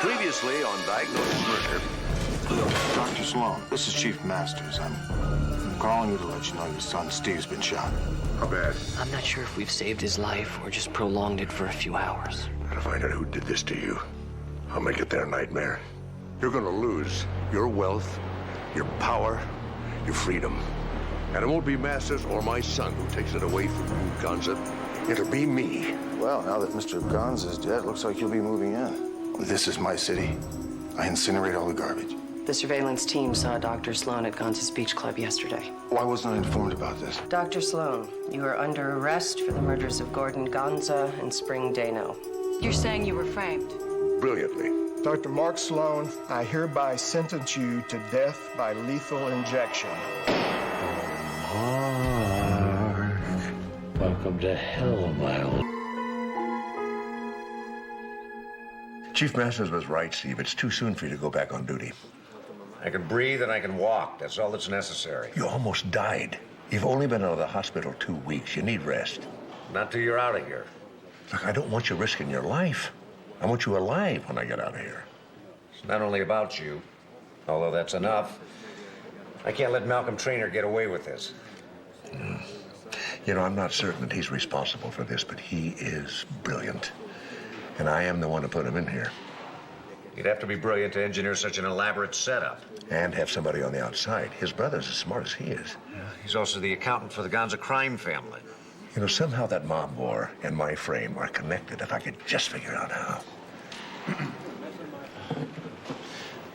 Previously on Diagnosis Murder. Dr. Sloan, this is Chief Masters. I'm calling you to let you know your son Steve's been shot. How bad? I'm not sure if we've saved his life or just prolonged it for a few hours. Gotta find out who did this to you. I'll make it their nightmare. You're gonna lose your wealth, your power, your freedom. And it won't be Masters or my son who takes it away from you, Gonza. It'll be me. Well, now that Mr. Gonz is dead, looks like you'll be moving in. This is my city. I incinerate all the garbage. The surveillance team saw Dr. Sloan at Gonza's Beach Club yesterday. Why wasn't I informed about this? Dr. Sloan, you are under arrest for the murders of Gordon Gonza and Spring Dano. You're saying you were framed? Brilliantly. Dr. Mark Sloan, I hereby sentence you to death by lethal injection. Mark, welcome to hell, my old... Chief Masters was right, Steve. It's too soon for you to go back on duty. I can breathe and I can walk. That's all that's necessary. You almost died. You've only been out of the hospital 2 weeks. You need rest. Not till you're out of here. Look, I don't want you risking your life. I want you alive when I get out of here. It's not only about you, although that's enough. I can't let Malcolm Trainer get away with this. You know, I'm not certain that he's responsible for this, but he is brilliant. And I am the one to put him in here. You'd have to be brilliant to engineer such an elaborate setup. And have somebody on the outside. His brother's as smart as he is. Yeah, he's also the accountant for the Gonza crime family. You know, somehow that mob war and my frame are connected, if I could just figure out how.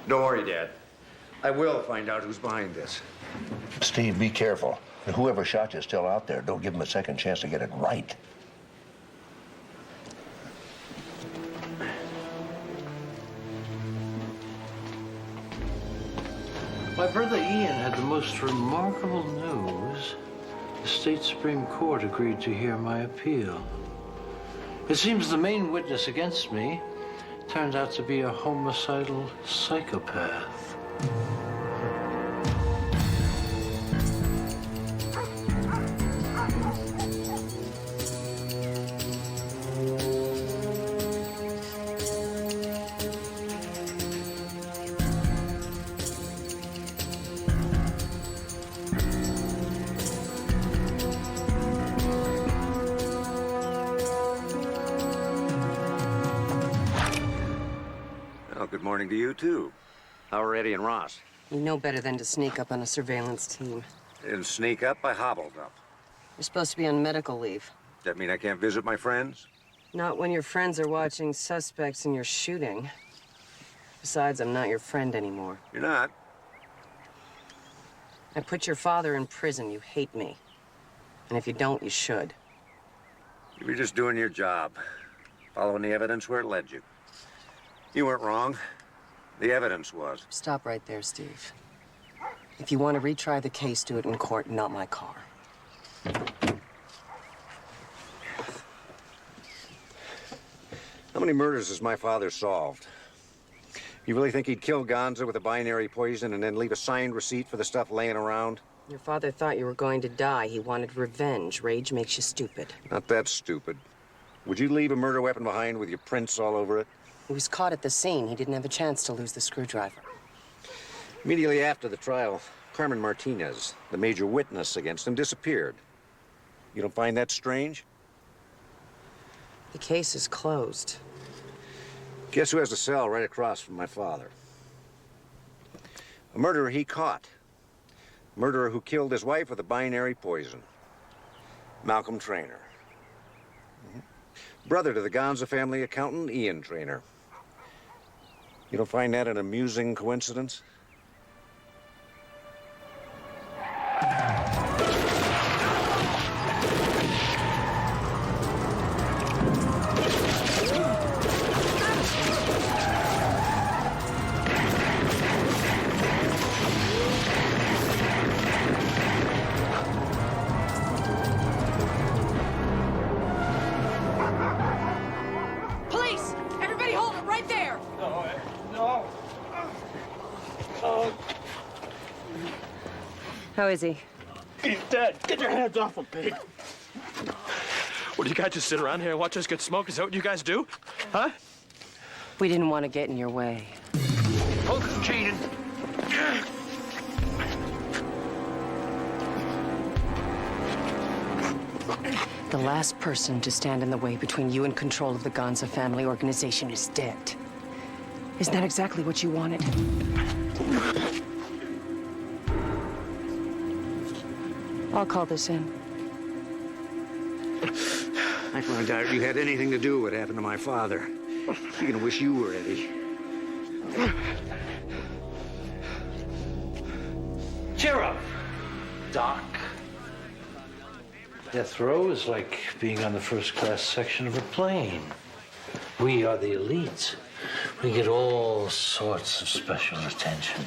Don't worry, Dad. I will find out who's behind this. Steve, be careful. If whoever shot you is still out there, don't give him a second chance to get it right. My brother Ian had the most remarkable news. The state Supreme Court agreed to hear my appeal. It seems the main witness against me turned out to be a homicidal psychopath. Well, good morning to you, too. How are Eddie and Ross? You know better than to sneak up on a surveillance team. Didn't sneak up, I hobbled up. You're supposed to be on medical leave. That mean I can't visit my friends? Not when your friends are watching suspects and you're shooting. Besides, I'm not your friend anymore. You're not? I put your father in prison. You hate me. And if you don't, you should. You were just doing your job. Following the evidence where it led you. You weren't wrong. The evidence was. Stop right there, Steve. If you want to retry the case, do it in court, not my car. How many murders has my father solved? You really think he'd kill Gonza with a binary poison and then leave a signed receipt for the stuff laying around? Your father thought you were going to die. He wanted revenge. Rage makes you stupid. Not that stupid. Would you leave a murder weapon behind with your prints all over it? He was caught at the scene. He didn't have a chance to lose the screwdriver. Immediately after the trial, Carmen Martinez, the major witness against him, disappeared. You don't find that strange? The case is closed. Guess who has a cell right across from my father? A murderer he caught. A murderer who killed his wife with a binary poison. Malcolm Trainer. Brother to the Gonza family accountant, Ian Trainer. You don't find that an amusing coincidence? Police! Everybody hold it right there! How is he? He's dead. Get your hands off him, pig. What, do you guys just sit around here and watch us get smoked? Is that what you guys do? Huh? We didn't want to get in your way. Folks, cheated. The last person to stand in the way between you and control of the Gonza family organization is dead. Isn't that exactly what you wanted? I'll call this in. I found out you had anything to do with what happened to my father. You're gonna wish you were Eddie. Cheer up, Doc. Death row is like being on the first-class section of a plane. We are the elites. We get all sorts of special attention.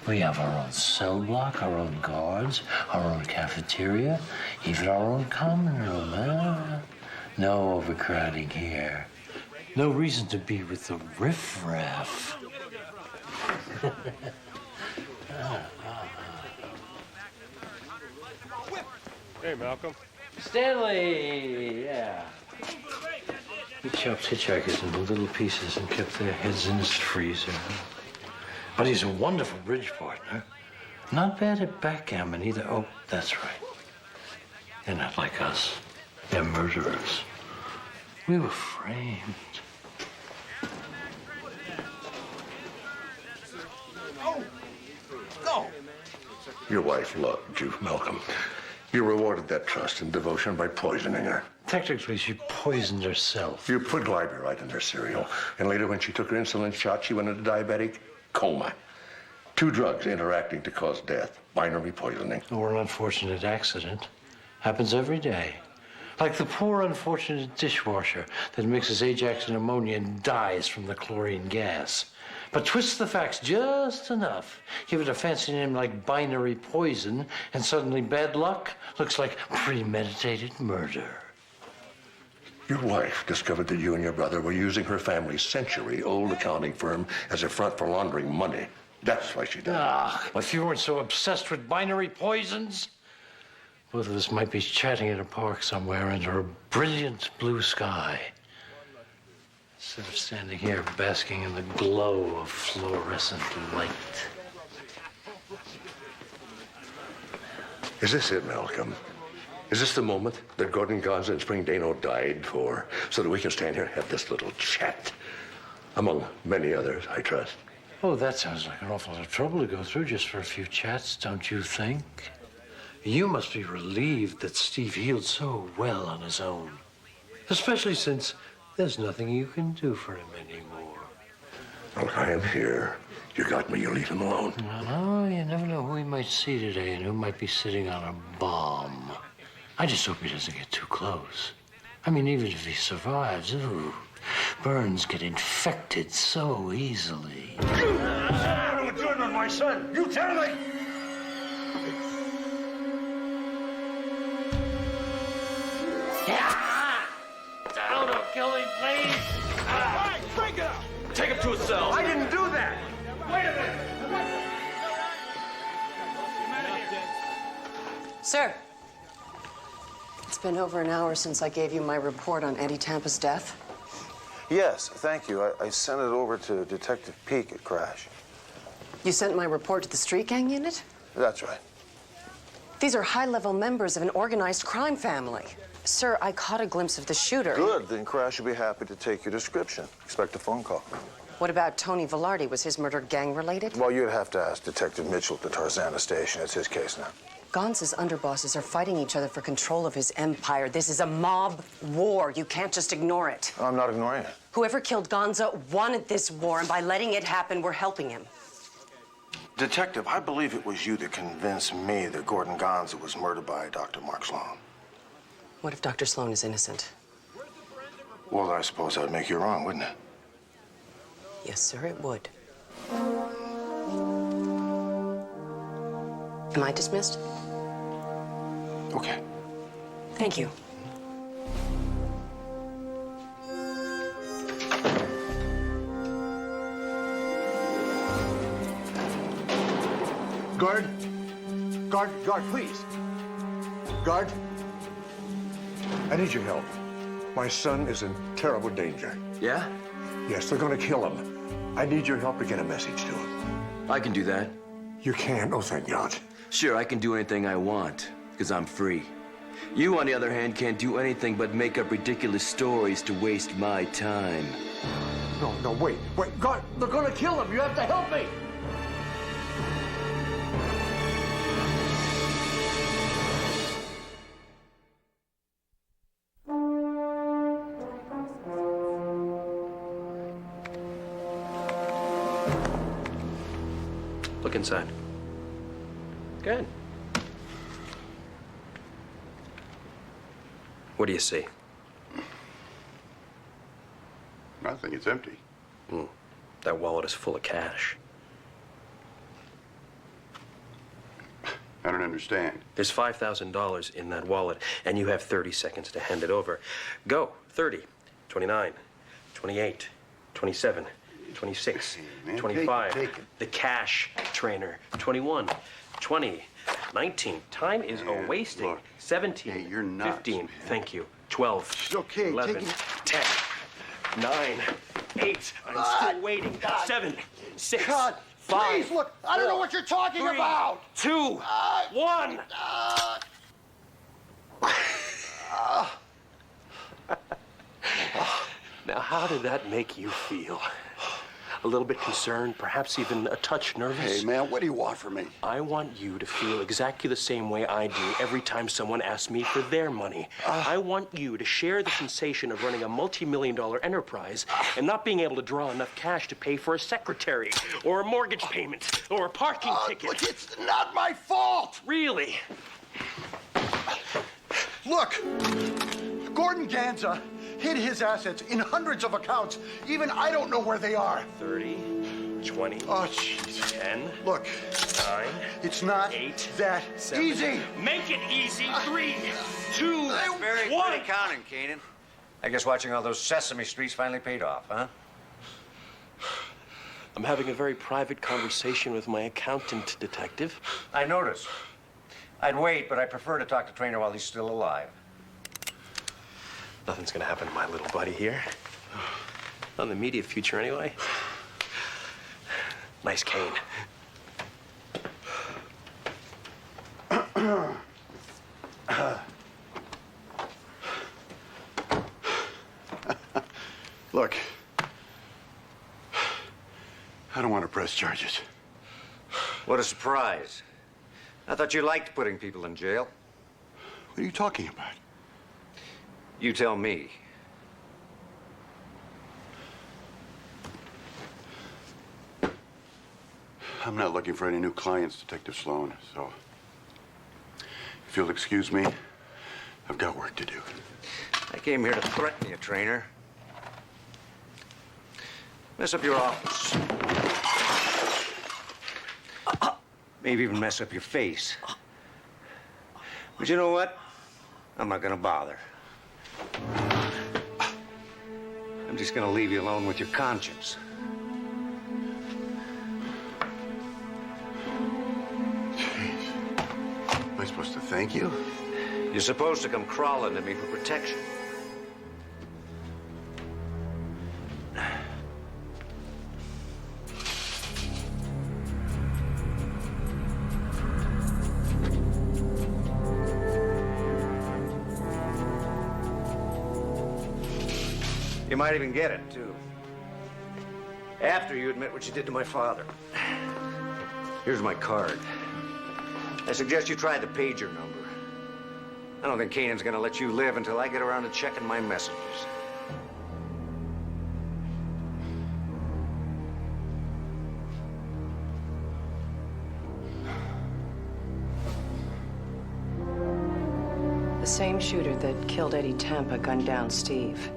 We have our own cell block, our own guards, our own cafeteria, even our own common room, huh? No overcrowding here. No reason to be with the riffraff. Hey, Malcolm. Stanley, yeah. He chopped hitchhikers into little pieces and kept their heads in his freezer. But he's a wonderful bridge partner. Not bad at backgammon either. Oh, that's right. They're not like us. They're murderers. We were framed. Your wife loved you, Malcolm. You rewarded that trust and devotion by poisoning her. Technically, she poisoned herself. You put glyburide in her cereal, and later when she took her insulin shot, she went into diabetic coma. 2 drugs interacting to cause death. Binary poisoning. Or an unfortunate accident. Happens every day. Like the poor unfortunate dishwasher that mixes Ajax and ammonia and dies from the chlorine gas. But twist the facts just enough. Give it a fancy name like binary poison, and suddenly bad luck looks like premeditated murder. Your wife discovered that you and your brother were using her family's century-old accounting firm as a front for laundering money. That's why she died. Ah, if you weren't so obsessed with binary poisons, both of us might be chatting in a park somewhere under a brilliant blue sky, instead of standing here basking in the glow of fluorescent light. Is this it, Malcolm? Is this the moment that Gordon Gonza and Spring Dano died for, so that we can stand here and have this little chat? Among many others, I trust. Oh, that sounds like an awful lot of trouble to go through just for a few chats, don't you think? You must be relieved that Steve healed so well on his own. Especially since there's nothing you can do for him anymore. Look, I am here. You got me, you leave him alone. No, you never know who we might see today and who might be sitting on a bomb. I just hope he doesn't get too close. I mean, even if he survives, ooh, burns get infected so easily. What are you doing with my son? You tell me! Down or kill him, please! Hey, break it up! Take him to a cell. I didn't do that! Wait a minute! Sir, it's been over an hour since I gave you my report on Eddie Tampa's death. Yes, thank you. I sent it over to Detective Peake at Crash. You sent my report to the street gang unit? That's right. These are high-level members of an organized crime family. Sir, I caught a glimpse of the shooter. Good, then Crash will be happy to take your description. Expect a phone call. What about Tony Velarde? Was his murder gang-related? Well, you'd have to ask Detective Mitchell at the Tarzana station. It's his case now. Gonza's underbosses are fighting each other for control of his empire. This is a mob war. You can't just ignore it. I'm not ignoring it. Whoever killed Gonza wanted this war, and by letting it happen, we're helping him. Detective, I believe it was you that convinced me that Gordon Gonza was murdered by Dr. Mark Sloan. What if Dr. Sloan is innocent? Well, I suppose that would make you wrong, wouldn't it? Yes, sir, it would. Am I dismissed? Okay. Thank you. Guard! Guard, please! Guard! I need your help. My son is in terrible danger. Yeah? Yes, they're gonna kill him. I need your help to get a message to him. I can do that. You can? Oh, thank God. Sure, I can do anything I want, because I'm free. You, on the other hand, can't do anything but make up ridiculous stories to waste my time. No, wait. God, they're gonna kill him. You have to help me. Look inside. Good. What do you see? Nothing. It's empty. That wallet is full of cash. I don't understand. There's $5,000 in that wallet, and you have 30 seconds to hand it over. Go. 30, 29, 28, 27, 26, Man, 25. take it. The cash trainer. 21, 20, 19. Time is a-wasting. Look. 17, Hey, you're nuts, 15. man. Thank you. 12, It's okay, 11, take it. 10, 9, 8. I'm still waiting. 7, 6, God, 5. please, look, I don't know what you're talking 3, about. 2, 1. Now, how did that make you feel? A little bit concerned, perhaps even a touch nervous? Hey, man, what do you want from me? I want you to feel exactly the same way I do every time someone asks me for their money. I want you to share the sensation of running a multi-million-dollar enterprise and not being able to draw enough cash to pay for a secretary or a mortgage payment or a parking ticket. Look, it's not my fault. Really? Look, Gordon Ganza hid his assets in hundreds of accounts. Even I don't know where they are. 30, 20, Oh, jeez. 10, Look, 9, it's not 8, that 7. easy. Make it easy. 3, 2, Very 1. good accounting, Kanan. I guess watching all those Sesame Streets finally paid off, huh? I'm having a very private conversation with my accountant, detective. I noticed. I'd wait, but I prefer to talk to Trainer while he's still alive. Nothing's gonna happen to my little buddy here. Not in the immediate future, anyway. Nice cane. Look, I don't want to press charges. What a surprise. I thought you liked putting people in jail. What are you talking about? You tell me. I'm not looking for any new clients, Detective Sloan, so if you'll excuse me, I've got work to do. I came here to threaten you, Trainer. Mess up your office. Maybe even mess up your face. But you know what? I'm not gonna bother. I'm just gonna leave you alone with your conscience. Jeez. Am I supposed to thank you? You're supposed to come crawling to me for protection. You might even get it, too. After you admit what you did to my father. Here's my card. I suggest you try the pager number. I don't think Kanan's gonna let you live until I get around to checking my messages. The same shooter that killed Eddie Tampa gunned down Steve.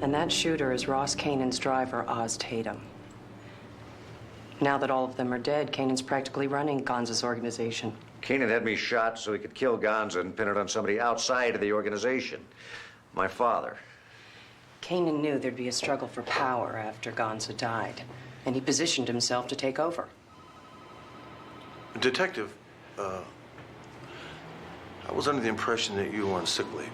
And that shooter is Ross Kanan's driver, Oz Tatum. Now that all of them are dead, Kanan's practically running Gonza's organization. Kanan had me shot so he could kill Gonza and pin it on somebody outside of the organization. My father. Kanan knew there'd be a struggle for power after Gonza died, and he positioned himself to take over. Detective, I was under the impression that you were on sick leave.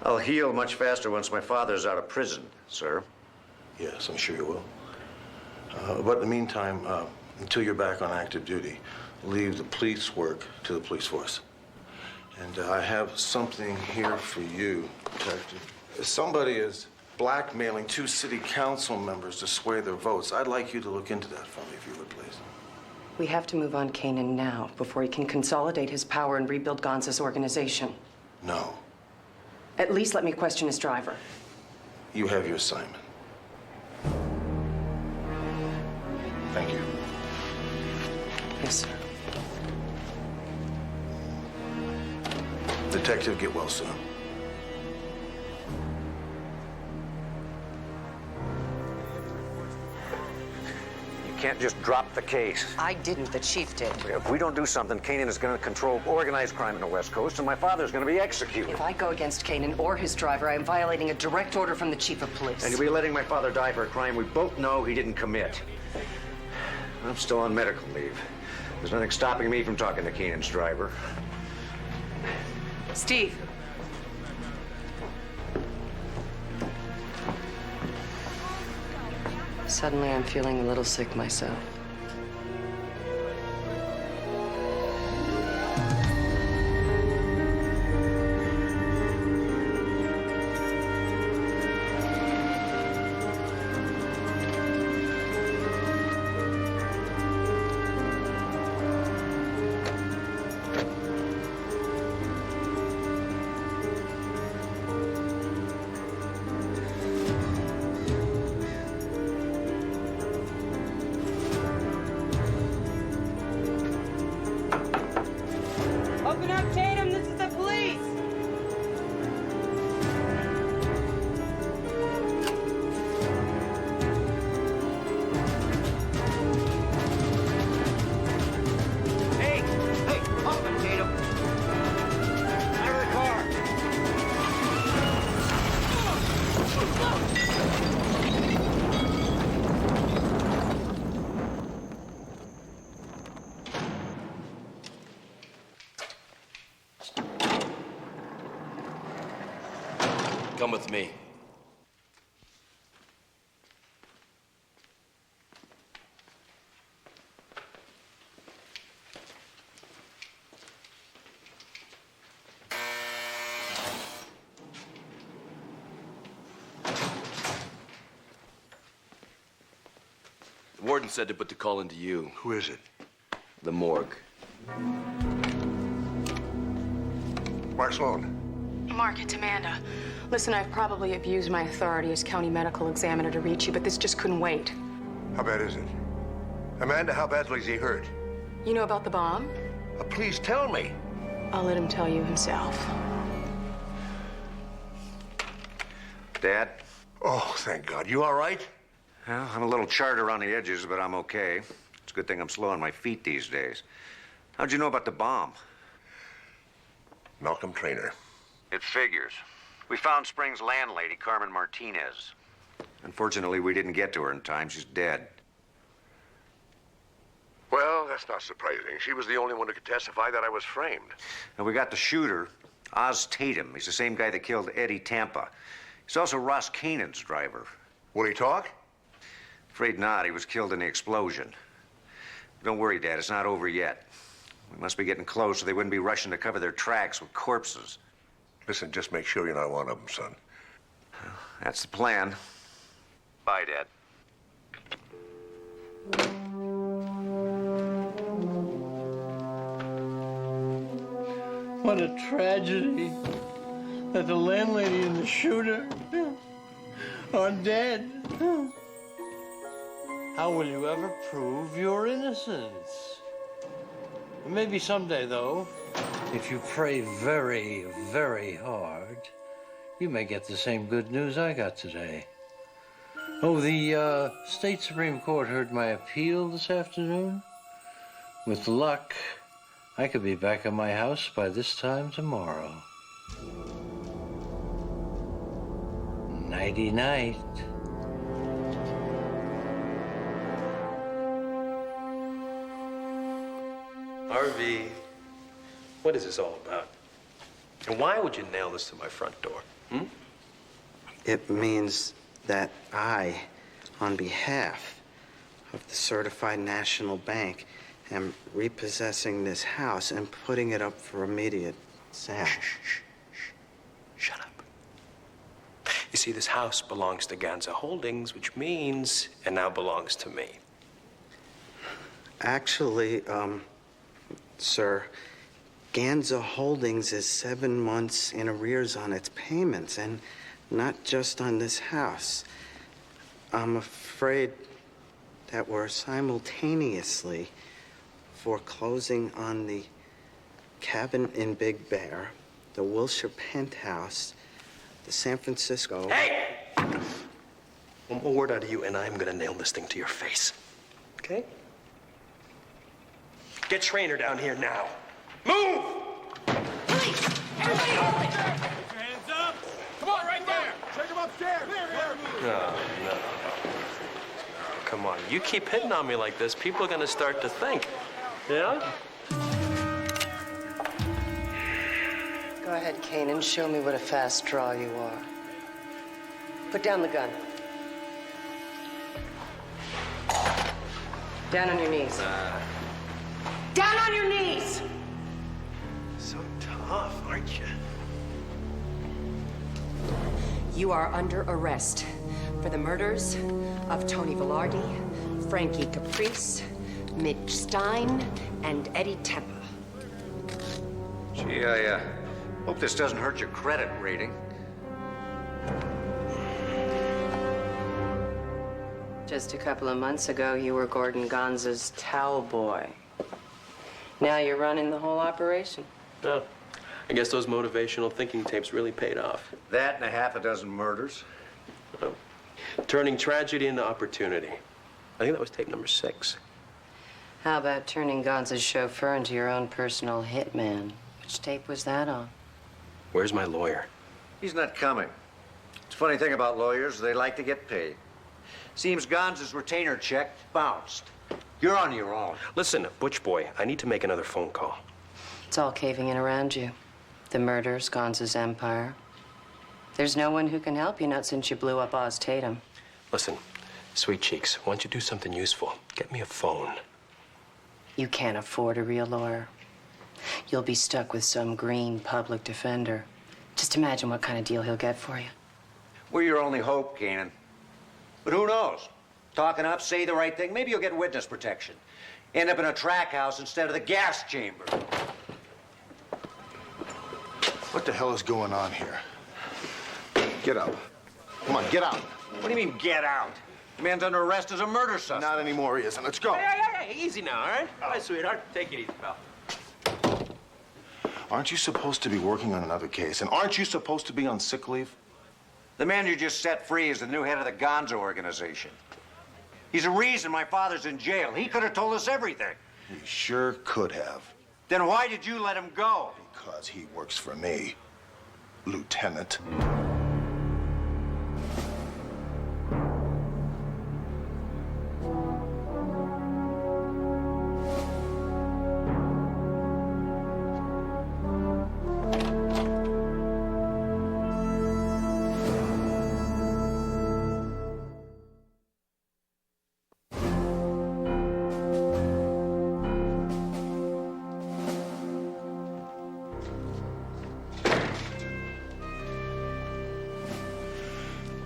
I'll heal much faster once my father's out of prison, sir. Yes, I'm sure you will. But in the meantime, until you're back on active duty, leave the police work to the police force. And I have something here for you, Detective. Somebody is blackmailing 2 city council members to sway their votes. I'd like you to look into that for me, if you would, please. We have to move on Kanan now before he can consolidate his power and rebuild Gonza's organization. No. At least let me question his driver. You have your assignment. Thank you. Yes, sir. Detective, get well soon. You can't just drop the case. I didn't. The chief did. If we don't do something, Kanan is going to control organized crime in the West Coast, and my father's going to be executed. If I go against Kanan or his driver, I am violating a direct order from the chief of police. And you'll be letting my father die for a crime we both know he didn't commit. I'm still on medical leave. There's nothing stopping me from talking to Kanan's driver. Steve. Suddenly, I'm feeling a little sick myself. Open up, Tatum. This is the police. Hey, open, Tatum. Out of the car. Come with me. The warden said to put the call into you. Who is it? The morgue. Mark Sloan. Mark, it's Amanda. Listen, I've probably abused my authority as county medical examiner to reach you, but this just couldn't wait. How bad is it? Amanda, how badly is he hurt? You know about the bomb? Please tell me. I'll let him tell you himself. Dad? Oh, thank God. You all right? Well, I'm a little charred around the edges, but I'm okay. It's a good thing I'm slow on my feet these days. How'd you know about the bomb? Malcolm Trainer. It figures. We found Spring's landlady, Carmen Martinez. Unfortunately, we didn't get to her in time. She's dead. Well, that's not surprising. She was the only one who could testify that I was framed. And we got the shooter, Oz Tatum. He's the same guy that killed Eddie Tampa. He's also Ross Kanan's driver. Will he talk? Afraid not. He was killed in the explosion. Don't worry, Dad. It's not over yet. We must be getting close, so they wouldn't be rushing to cover their tracks with corpses. Listen, just make sure you're not one of them, son. That's the plan. Bye, Dad. What a tragedy that the landlady and the shooter are dead. How will you ever prove your innocence? Maybe someday, though, if you pray very, very hard, you may get the same good news I got today. Oh, the state Supreme Court heard my appeal this afternoon. With luck, I could be back at my house by this time tomorrow. Nighty-night. RV, what is this all about? And why would you nail this to my front door? It means that I on behalf of the Certified National Bank, am repossessing this house and putting it up for immediate sale. Shut up. You see, this house belongs to Ganza Holdings, which means it now belongs to me. Actually, sir, Ganza Holdings is 7 months in arrears on its payments, and not just on this house. I'm afraid that we're simultaneously foreclosing on the cabin in Big Bear, the Wilshire penthouse, the San Francisco... Hey! One more word out of you, and I'm gonna nail this thing to your face. Okay? Get Trainer down here now. Move! Police! Everybody hold it! Put your hands up! Come on, right there! Take him upstairs! No. Come on, you keep hitting on me like this, people are gonna start to think. Yeah? Go ahead, Kanan. Show me what a fast draw you are. Put down the gun. Down on your knees. Down on your knees! So tough, aren't you? You are under arrest for the murders of Tony Velarde, Frankie Caprice, Mitch Stein, and Eddie Tempa. Gee, I hope this doesn't hurt your credit rating. Just a couple of months ago, you were Gordon Gonza's towel boy. Now you're running the whole operation. Oh, I guess those motivational thinking tapes really paid off. That and a half a dozen murders. Oh. Turning tragedy into opportunity. I think that was tape number 6. How about turning Gonza's chauffeur into your own personal hitman? Which tape was that on? Where's my lawyer? He's not coming. It's a funny thing about lawyers, they like to get paid. Seems Gonza's retainer check bounced. You're on your own. Listen, Butch Boy, I need to make another phone call. It's all caving in around you. The murders, Gonza's empire. There's no one who can help you, not since you blew up Oz Tatum. Listen, Sweet Cheeks, why don't you do something useful? Get me a phone. You can't afford a real lawyer. You'll be stuck with some green public defender. Just imagine what kind of deal he'll get for you. We're your only hope, Kanan. But who knows? Talking up, say the right thing, maybe you'll get witness protection. End up in a track house instead of the gas chamber. What the hell is going on here? Get up. Come on, get out. What do you mean, get out? The man's under arrest as a murder suspect. Not anymore, he isn't. Let's go. Hey, easy now, all right? All right, sweetheart, take it easy, pal. Aren't you supposed to be working on another case? And aren't you supposed to be on sick leave? The man you just set free is the new head of the Gonza organization. He's the reason my father's in jail. He could have told us everything. He sure could have. Then why did you let him go? Because he works for me, Lieutenant.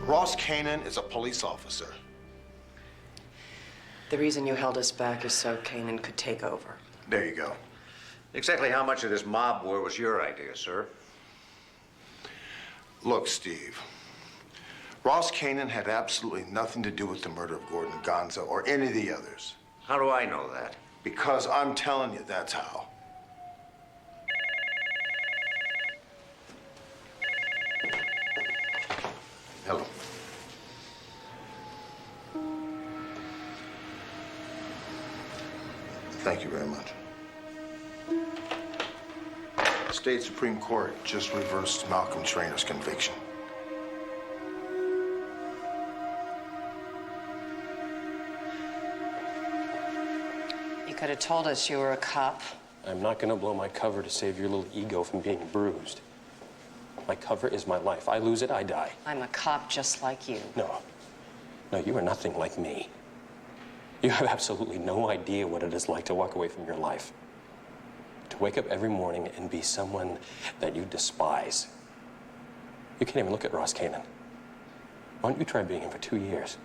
Ross Kanan is a police officer. The reason you held us back is so Kanan could take over. There you go. Exactly how much of this mob war was your idea, sir? Look, Steve. Ross Kanan had absolutely nothing to do with the murder of Gordon Gonza or any of the others. How do I know that? Because I'm telling you, that's how. Hello. Thank you very much. The state Supreme Court just reversed Malcolm Trainor's conviction. You could have told us you were a cop. I'm not gonna blow my cover to save your little ego from being bruised. My cover is my life. I lose it, I die. I'm a cop just like you. No. No, you are nothing like me. You have absolutely no idea what it is like to walk away from your life. To wake up every morning and be someone that you despise. You can't even look at Ross Kanan. Why don't you try being him for 2 years?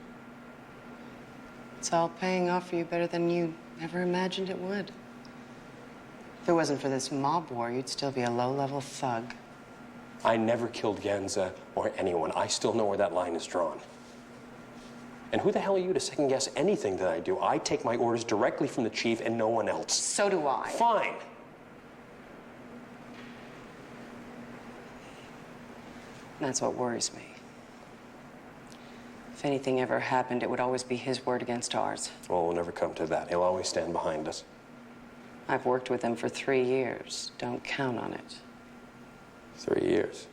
It's all paying off for you better than you ever imagined it would. If it wasn't for this mob war, you'd still be a low-level thug. I never killed Ganza or anyone. I still know where that line is drawn. And who the hell are you to second-guess anything that I do? I take my orders directly from the chief and no one else. So do I. Fine. That's what worries me. If anything ever happened, it would always be his word against ours. Well, we'll never come to that. He'll always stand behind us. I've worked with him for 3 years. Don't count on it. 3 years.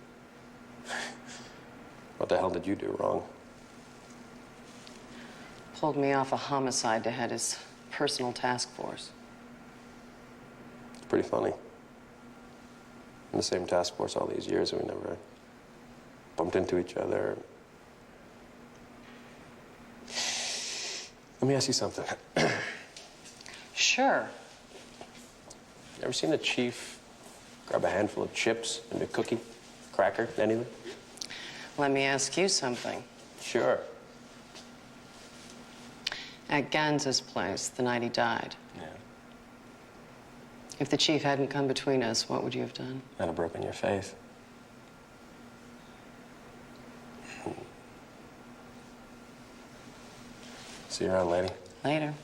What the hell did you do wrong? Pulled me off a homicide to head his personal task force. It's pretty funny. In the same task force all these years, we never bumped into each other. Let me ask you something. Sure. Ever seen a chief grab a handful of chips and a cookie, cracker, anything? Let me ask you something. Sure. At Ganza's place, the night he died. Yeah. If the chief hadn't come between us, what would you have done? I'd have broken your faith. See you around, lady. Later.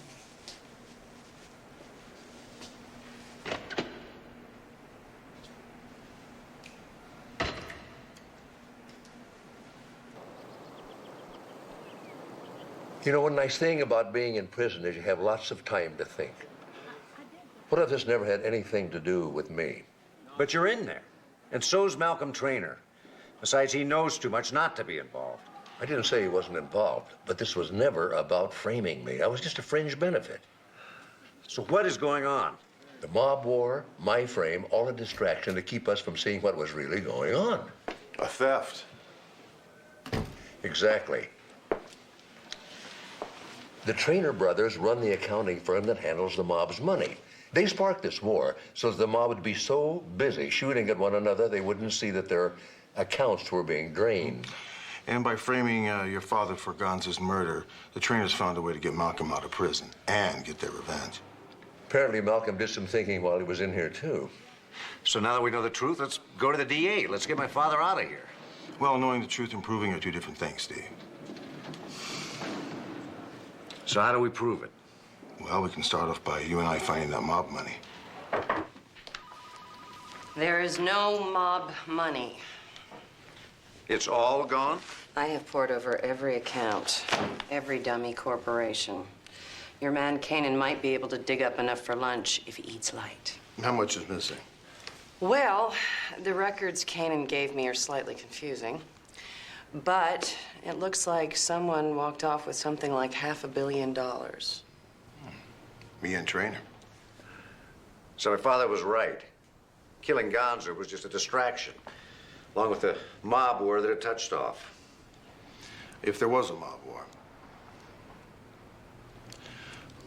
You know, one nice thing about being in prison is you have lots of time to think. What if this never had anything to do with me? But you're in there. And so's Malcolm Traynor. Besides, he knows too much not to be involved. I didn't say he wasn't involved, but this was never about framing me. I was just a fringe benefit. So what is going on? The mob war, my frame, all a distraction to keep us from seeing what was really going on. A theft. Exactly. The Traynor brothers run the accounting firm that handles the mob's money. They sparked this war so that the mob would be so busy shooting at one another they wouldn't see that their accounts were being drained. And by framing your father for Gonza's murder, the Traynors found a way to get Malcolm out of prison and get their revenge. Apparently Malcolm did some thinking while he was in here, too. So now that we know the truth, let's go to the DA. Let's get my father out of here. Well, knowing the truth and proving are two different things, Steve. So how do we prove it? Well, we can start off by you and I finding that mob money. There is no mob money. It's all gone? I have poured over every account, every dummy corporation. Your man Kanan might be able to dig up enough for lunch if he eats light. How much is missing? Well, the records Kanan gave me are slightly confusing. But it looks like someone walked off with something like $500 million. Me and Traynor. So my father was right. Killing Gonza was just a distraction, along with the mob war that it touched off. If there was a mob war,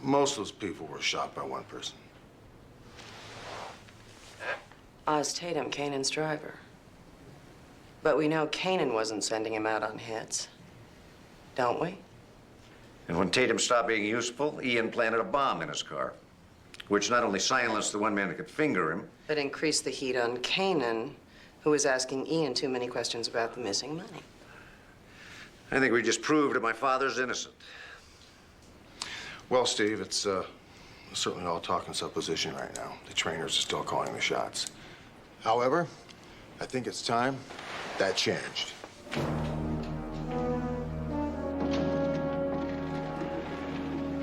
most of those people were shot by one person. Oz Tatum, Kanan's driver. But we know Kanan wasn't sending him out on hits, don't we? And when Tatum stopped being useful, Ian planted a bomb in his car, which not only silenced the one man that could finger him, but increased the heat on Kanan, who was asking Ian too many questions about the missing money. I think we just proved that my father's innocent. Well, Steve, it's certainly all talk and supposition right now. The Traynors are still calling the shots. However, I think it's time that changed.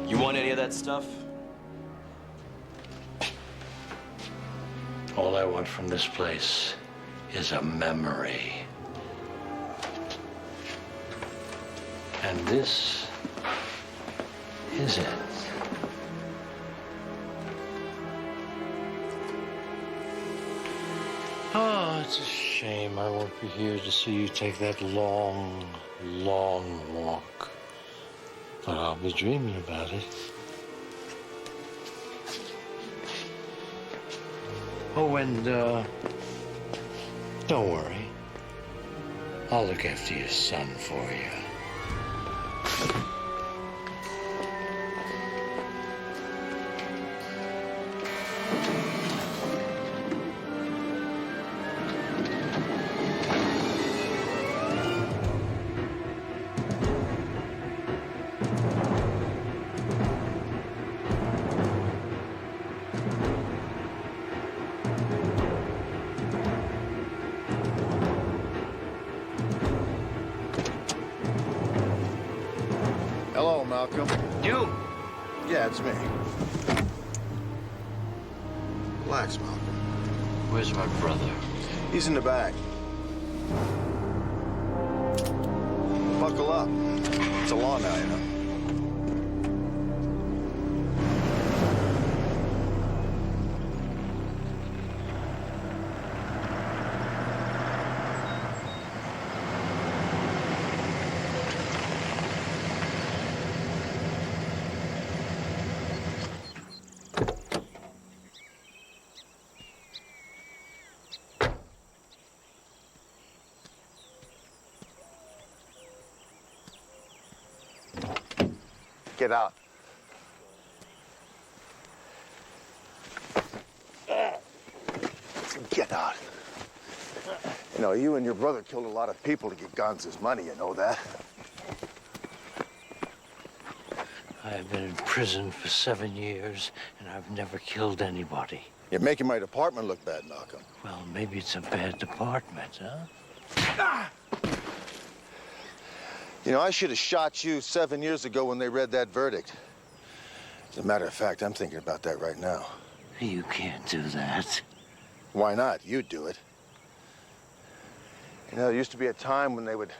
You want any of that stuff? All I want from this place is a memory. And this is it. Oh, it's a shame I won't be here to see you take that long, long walk But I'll be dreaming about it. Oh, and don't worry. I'll look after your son for you. Hello, Malcolm. You? Yeah, it's me. Relax, Malcolm. Where's my brother? He's in the back. Buckle up. It's a law now, you know. Get out. Get out. You know, you and your brother killed a lot of people to get Gonza's money, you know that? I have been in prison for 7 years, and I've never killed anybody. You're making my department look bad, Malcolm. Well, maybe it's a bad department, huh? You know, I should have shot you 7 years ago when they read that verdict. As a matter of fact, I'm thinking about that right now. You can't do that. Why not? You do it. You know, there used to be a time when they would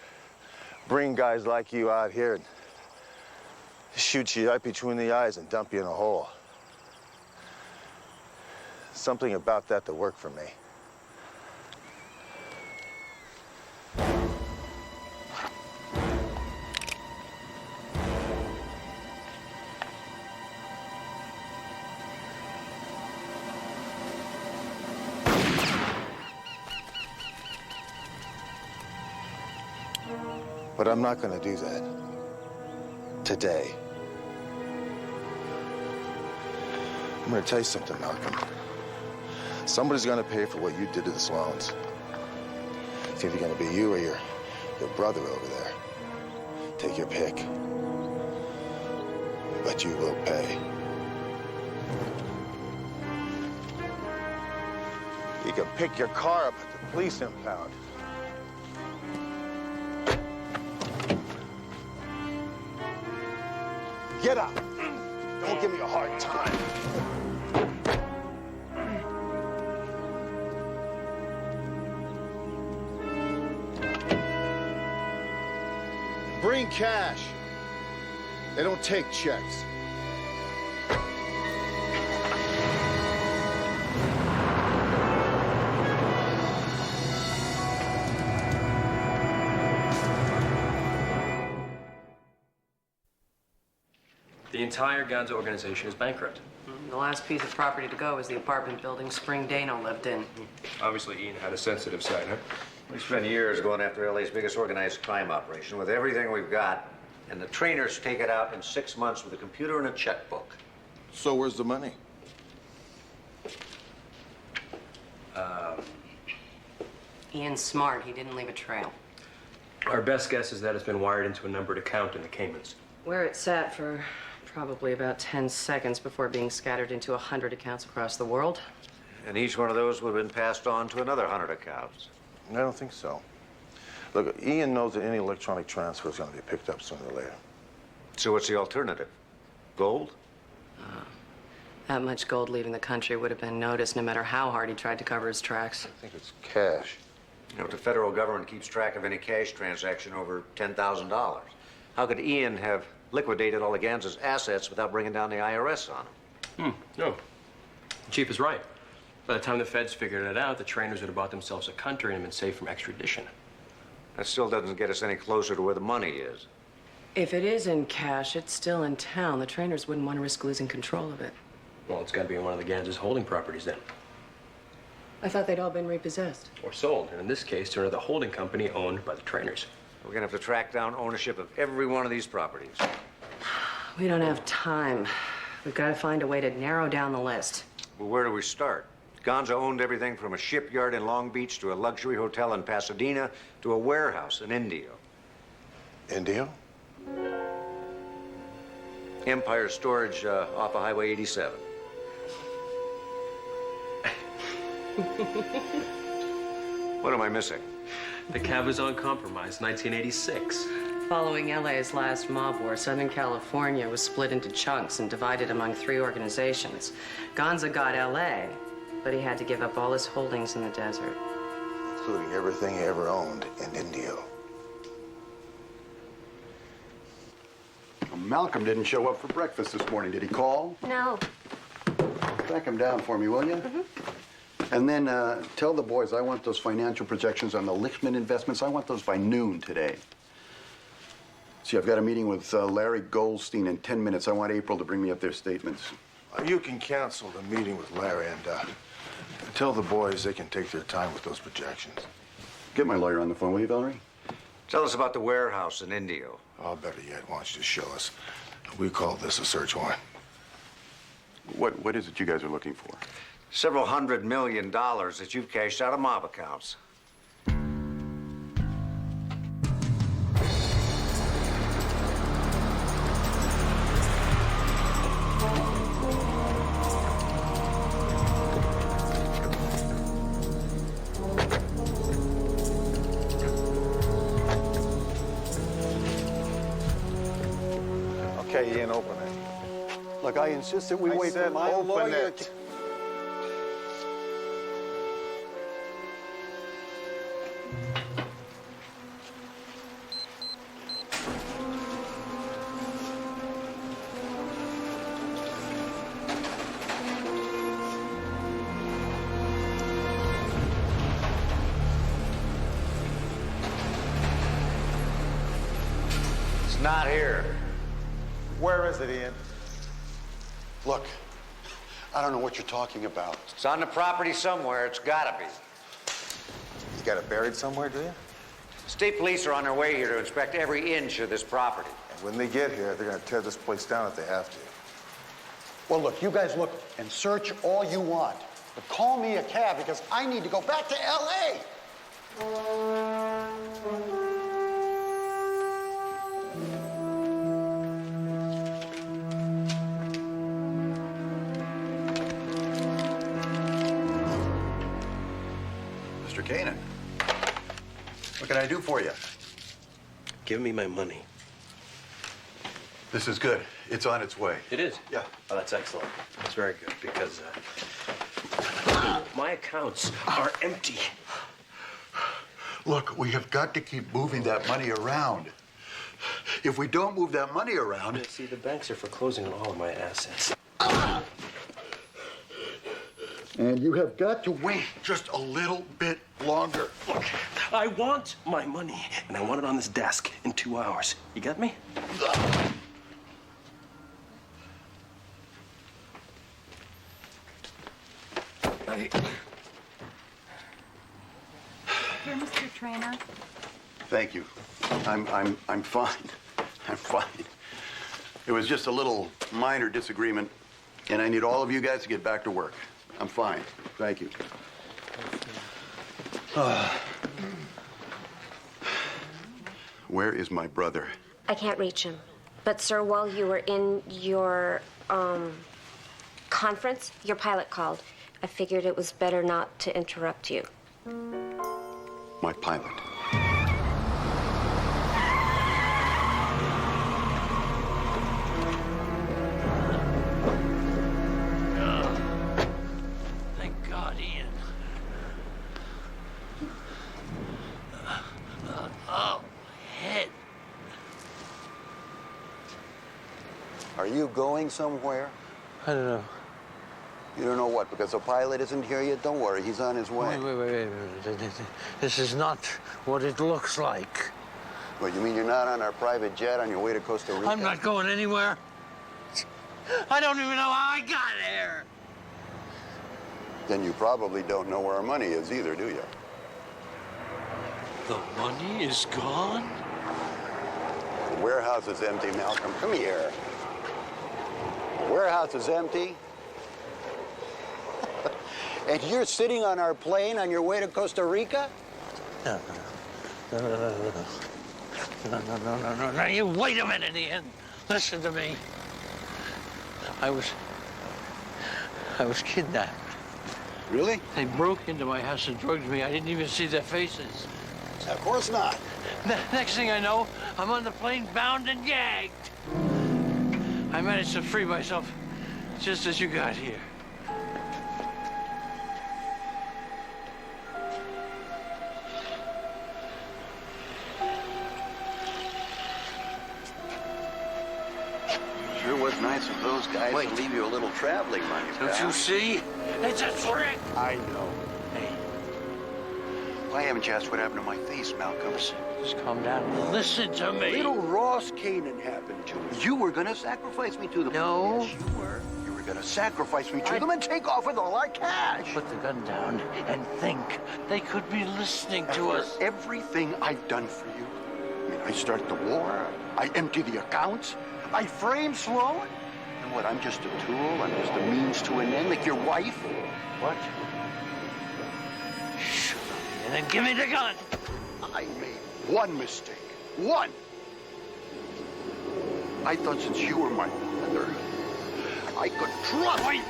bring guys like you out here and shoot you right between the eyes and dump you in a hole. Something about that worked for me. But I'm not going to do that today. I'm going to tell you something, Malcolm. Somebody's going to pay for what you did to the Sloans. It's either going to be you or your brother over there. Take your pick. But you will pay. You can pick your car up at the police impound. Get up. Don't give me a hard time. Bring cash. They don't take checks. The entire Gonza organization is bankrupt. The last piece of property to go was the apartment building Spring Dano lived in. Obviously, Ian had a sensitive side, huh? We spent years going after LA's biggest organized crime operation with everything we've got, and the trainers take it out in 6 months with a computer and a checkbook. So where's the money? Ian's smart. He didn't leave a trail. Our best guess is that it's been wired into a numbered account in the Caymans. Where it sat for probably about 10 seconds before being scattered into 100 accounts across the world. And each one of those would have been passed on to another 100 accounts. I don't think so. Look, Ian knows that any electronic transfer is going to be picked up sooner or later. So what's the alternative? Gold? That much gold leaving the country would have been noticed no matter how hard he tried to cover his tracks. I think it's cash. You know, if the federal government keeps track of any cash transaction over $10,000, how could Ian have liquidated all of Ganza's assets without bringing down the IRS on him? No. The chief is right. By the time the feds figured it out, the trainers would have bought themselves a country and been safe from extradition. That still doesn't get us any closer to where the money is. If it is in cash, it's still in town. The trainers wouldn't want to risk losing control of it. Well, it's got to be in one of the Ganses holding properties then. I thought they'd all been repossessed. Or sold, and in this case, to another holding company owned by the trainers. We're gonna have to track down ownership of every one of these properties. We don't have time. We've got to find a way to narrow down the list. Well, where do we start? Gonza owned everything from a shipyard in Long Beach to a luxury hotel in Pasadena to a warehouse in Indio. Indio? Empire Storage off of Highway 87. What am I missing? The Cabazon Compromise, 1986. Following LA's last mob war, Southern California was split into chunks and divided among 3 organizations. Gonza got LA, but he had to give up all his holdings in the desert. Including everything he ever owned in Indio. Well, Malcolm didn't show up for breakfast this morning. Did he call? No. Track him down for me, will you? And then tell the boys I want those financial projections on the Lichtman investments. I want those by noon today. See, I've got a meeting with Larry Goldstein in 10 minutes. I want April to bring me up their statements. You can cancel the meeting with Larry and tell the boys they can take their time with those projections. Get my lawyer on the phone, will you, Valerie? Tell us about the warehouse in Indio. Oh, better yet, why don't you just show us? We call this a search warrant. What is it you guys are looking for? Several $100 million that you've cashed out of mob accounts. Okay, Ian, open it. Look, I insist that we wait for my lawyer to... It's not here. Where is it, Ian? Look, I don't know what you're talking about. It's on the property somewhere. It's gotta be. You got it buried somewhere, do you? State police are on their way here to inspect every inch of this property. And when they get here, they're gonna tear this place down if they have to. Well, look, you guys look and search all you want, but call me a cab because I need to go back to L.A. Mr. Kanan, what can I do for you? Give me my money. This is good. It's on its way. It is? Yeah. Oh, that's excellent. That's very good because my accounts are empty. Look, we have got to keep moving that money around. If we don't move that money around... See, the banks are foreclosing on all of my assets. And you have got to wait just a little bit longer. Look, I want my money, and I want it on this desk in 2 hours. You get me? Here, Mr. Trainer. Thank you. I'm fine. I'm fine. It was just a little minor disagreement, and I need all of you guys to get back to work. I'm fine. Thank you. Where is my brother? I can't reach him. But, sir, while you were in your, conference, your pilot called. I figured it was better not to interrupt you. My pilot. Thank God, Ian. Oh, head. Are you going somewhere? I don't know. You don't know what? Because the pilot isn't here yet? Don't worry, he's on his way. Wait. This is not what it looks like. What, you mean you're not on our private jet on your way to Costa Rica? I'm not going anywhere. I don't even know how I got here. Then you probably don't know where our money is either, do you? The money is gone? The warehouse is empty, Malcolm. Come here. The warehouse is empty. And you're sitting on our plane on your way to Costa Rica? No. You wait a minute, Ian. Listen to me. I was kidnapped. Really? They broke into my house and drugged me. I didn't even see their faces. Of course not. Next thing I know, I'm on the plane bound and gagged. I managed to free myself just as you got here. Sure was nice of those guys to leave you a little traveling money, Don't pal. you see? It's a trick. I know. Hey, Why haven't you asked what happened to my face, Malcolm? just calm down. Listen to me. Little Ross Kanan happened to me. You were gonna sacrifice me to them. No. Yes, you were. You were gonna sacrifice me to them and take off with all our cash. Put the gun down and think. They could be listening to After us. everything I've done for you. I mean, I start the war. I empty the accounts. I frame Sloan. And what, I'm just a tool? I'm just a means to an end, like your wife? What? Shut up, and then give me the gun. I made one mistake. One. I thought since you were my brother, I could trust. Wait.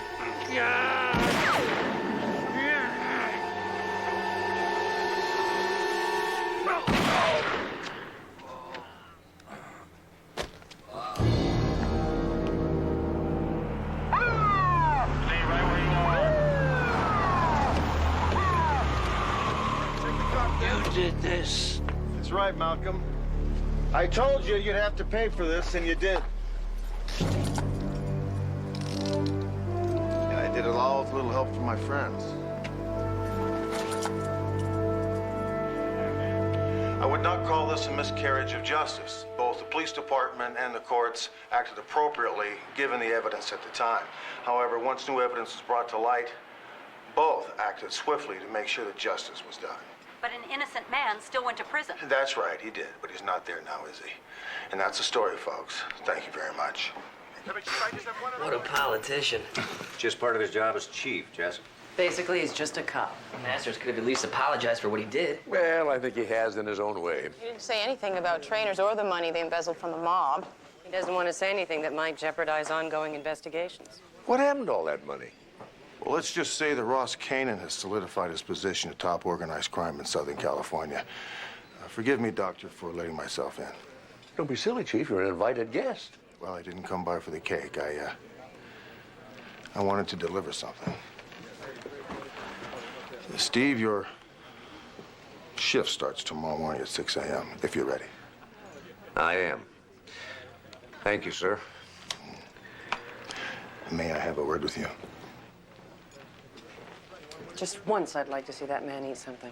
You did this. That's right, Malcolm. I told you you'd have to pay for this, and you did. And I did it all with a little help from my friends. I would not call this a miscarriage of justice. Both the police department and the courts acted appropriately given the evidence at the time. However, once new evidence was brought to light, both acted swiftly to make sure that justice was done. But an innocent man still went to prison. That's right, he did, but he's not there now, is he? And that's the story, folks. Thank you very much. What a politician. Just part of his job as chief, Jess. Basically, he's just a cop. Masters could have at least apologized for what he did. Well, I think he has in his own way. He didn't say anything about trainers or the money they embezzled from the mob. He doesn't want to say anything that might jeopardize ongoing investigations. What happened to all that money? Well, let's just say that Ross Kanan has solidified his position of top organized crime in Southern California. Forgive me, Doctor, for letting myself in. Don't be silly, Chief. You're an invited guest. Well, I didn't come by for the cake. I wanted to deliver something. Steve, your shift starts tomorrow morning at 6 a.m., if you're ready. I am. Thank you, sir. May I have a word with you? Just once, I'd like to see that man eat something.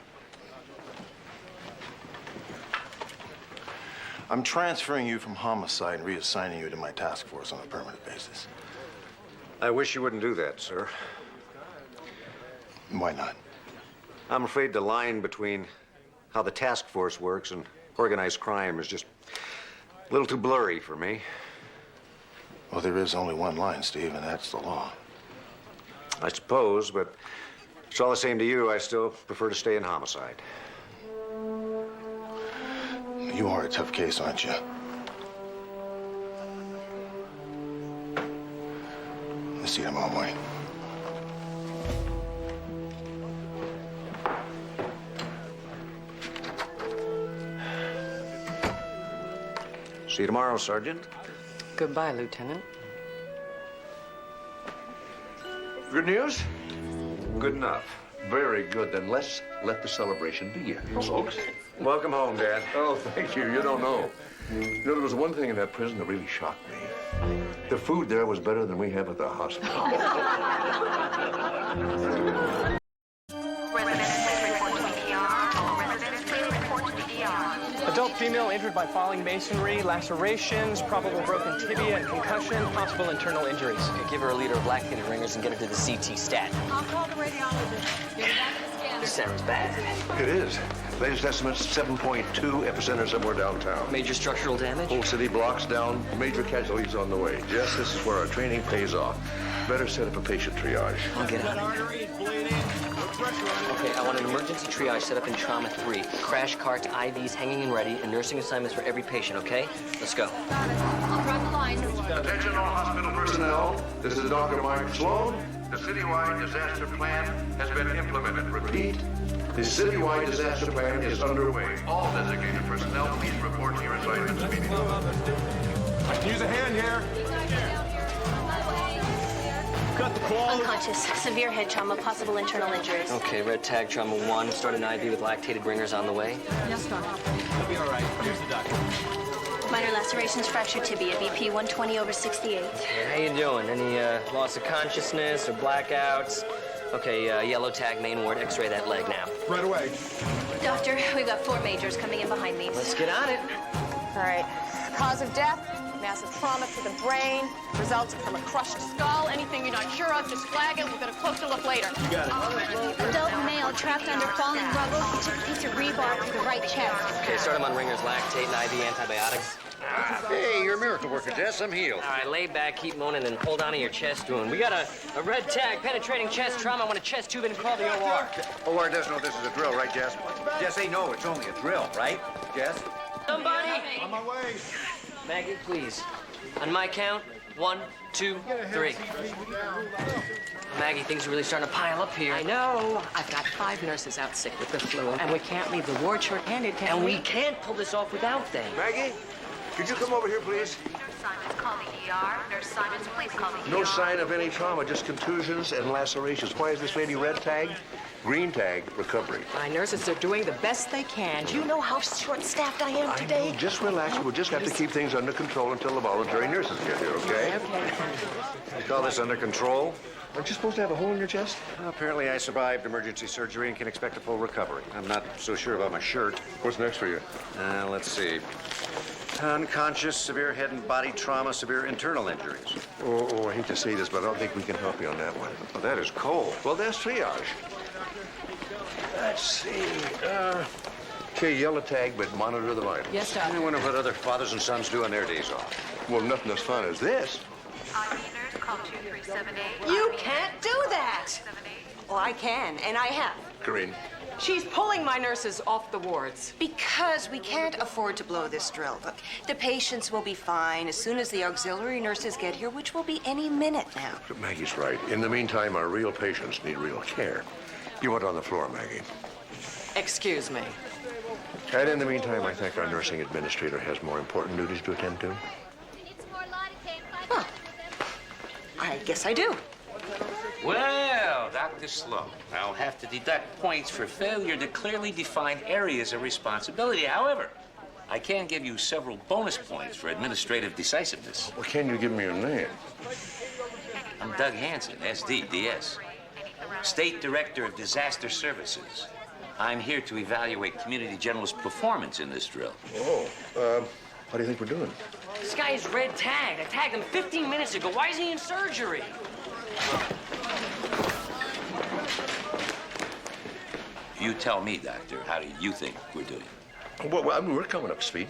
I'm transferring you from homicide and reassigning you to my task force on a permanent basis. I wish you wouldn't do that, sir. Why not? I'm afraid the line between how the task force works and organized crime is just a little too blurry for me. Well, there is only one line, Steve, and that's the law. I suppose, but it's all the same to you. I still prefer to stay in homicide. You are a tough case, aren't you? I'll see you tomorrow morning. See you tomorrow, Sergeant. Goodbye, Lieutenant. Good news? Good enough. Very good. Then let's let the celebration begin, folks. Welcome home, Dad. Oh, thank you. You don't know. You know, there was one thing in that prison that really shocked me. The food there was better than we have at the hospital. Residents, please report to ER. All residents, please report to ER. Adult Female injured by falling masonry, lacerations, probable broken tibia and concussion, possible internal injuries. Okay, give her a liter of lactated ringers and get her to the CT stat. I'll call the radiologist. Get her back to the scanner. This sounds bad. It is. Latest estimates, 7.2, epicenter somewhere downtown. Major structural damage? Whole city blocks down, major casualties on the way. Jess, this is where our training pays off. Better set up a patient triage. I'll get it. Okay, I want an emergency triage set up in Trauma 3. Crash carts, IVs hanging and ready, and nursing assignments for every patient, okay? Let's go. I'll drop the line. Attention all hospital personnel. This is Dr. Mike Sloan. The citywide disaster plan has been implemented. Repeat, the citywide disaster plan is underway. All designated personnel, please report to your assignments immediately. I can use a hand here. Cut the call. Unconscious. Severe head trauma, possible internal injuries. Okay, red tag, Trauma 1. Start an IV with lactated ringers on the way. Yes, doctor. He'll be all right. Here's the doctor. Minor lacerations, fractured tibia, BP 120/68. How you doing? Any loss of consciousness or blackouts? Okay, yellow tag, main ward, x-ray that leg now. Right away. Doctor, we've got 4 majors coming in behind me. Let's get on it. All right. Cause of death, massive trauma to the brain, resulting from a crushed skull. Anything you're not sure of, just flag it. We'll get a closer look later. You got it. Adult male trapped under falling rubble. He took a piece of rebar to the right chest. Okay, start him on ringers, lactate, and IV antibiotics. Hey, you're a miracle worker, Jess. I'm healed. All right, lay back, keep moaning, and hold on to your chest wound. We got a red tag, penetrating chest trauma. I want a chest tube and call the OR. OR does know this is a drill, right, Jess? Jess, they know it's only a drill, right? Jess? Somebody! On my way. Maggie, please. On my count, 1, 2, 3. Maggie, things are really starting to pile up here. I know. I've got 5 nurses out sick with the flu, and we can't leave the ward short-handed, can And we? we can't pull this off without them. Maggie, could you come over here, please? Simons, call the ER. Nurse Simons, please call the ER. No sign of any trauma, just contusions and lacerations. Why is this lady red tag? Green tag, recovery. My nurses are doing the best they can. Do you know how short-staffed I am today? I know. Just relax. We'll just have to keep things under control until the voluntary nurses get here, okay? Okay. You call this under control? Aren't you supposed to have a hole in your chest? Apparently, I survived emergency surgery and can expect a full recovery. I'm not so sure about my shirt. What's next for you? Let's see. Unconscious, severe head and body trauma, severe internal injuries. Oh, I hate to say this, but I don't think we can help you on that one. Oh, that is cold. Well, that's triage. Let's see. Okay, yellow tag, but monitor the vitals. Yes, I doctor. wonder what other fathers and sons do on their days off. Well, nothing as fun as this. IV nurse, call 2378. You can't do that! Oh, I can, and I have. Green. She's pulling my nurses off the wards. Because we can't afford to blow this drill. Look, the patients will be fine as soon as the auxiliary nurses get here, which will be any minute now. But Maggie's right. In the meantime, our real patients need real care. You want on the floor, Maggie. Excuse me. And in the meantime, I think our nursing administrator has more important duties to attend to. I guess I do. Well, Dr. Sloan, I'll have to deduct points for failure to clearly define areas of responsibility. However, I can give you several bonus points for administrative decisiveness. Well, can you give me your name? I'm Doug Hansen, SD, DS. State Director of Disaster Services. I'm here to evaluate Community General's performance in this drill. Oh, what do you think we're doing? This guy is red tagged. I tagged him 15 minutes ago. Why is he in surgery? You tell me, Doctor, how do you think we're doing? Well, I mean, we're coming up to speed.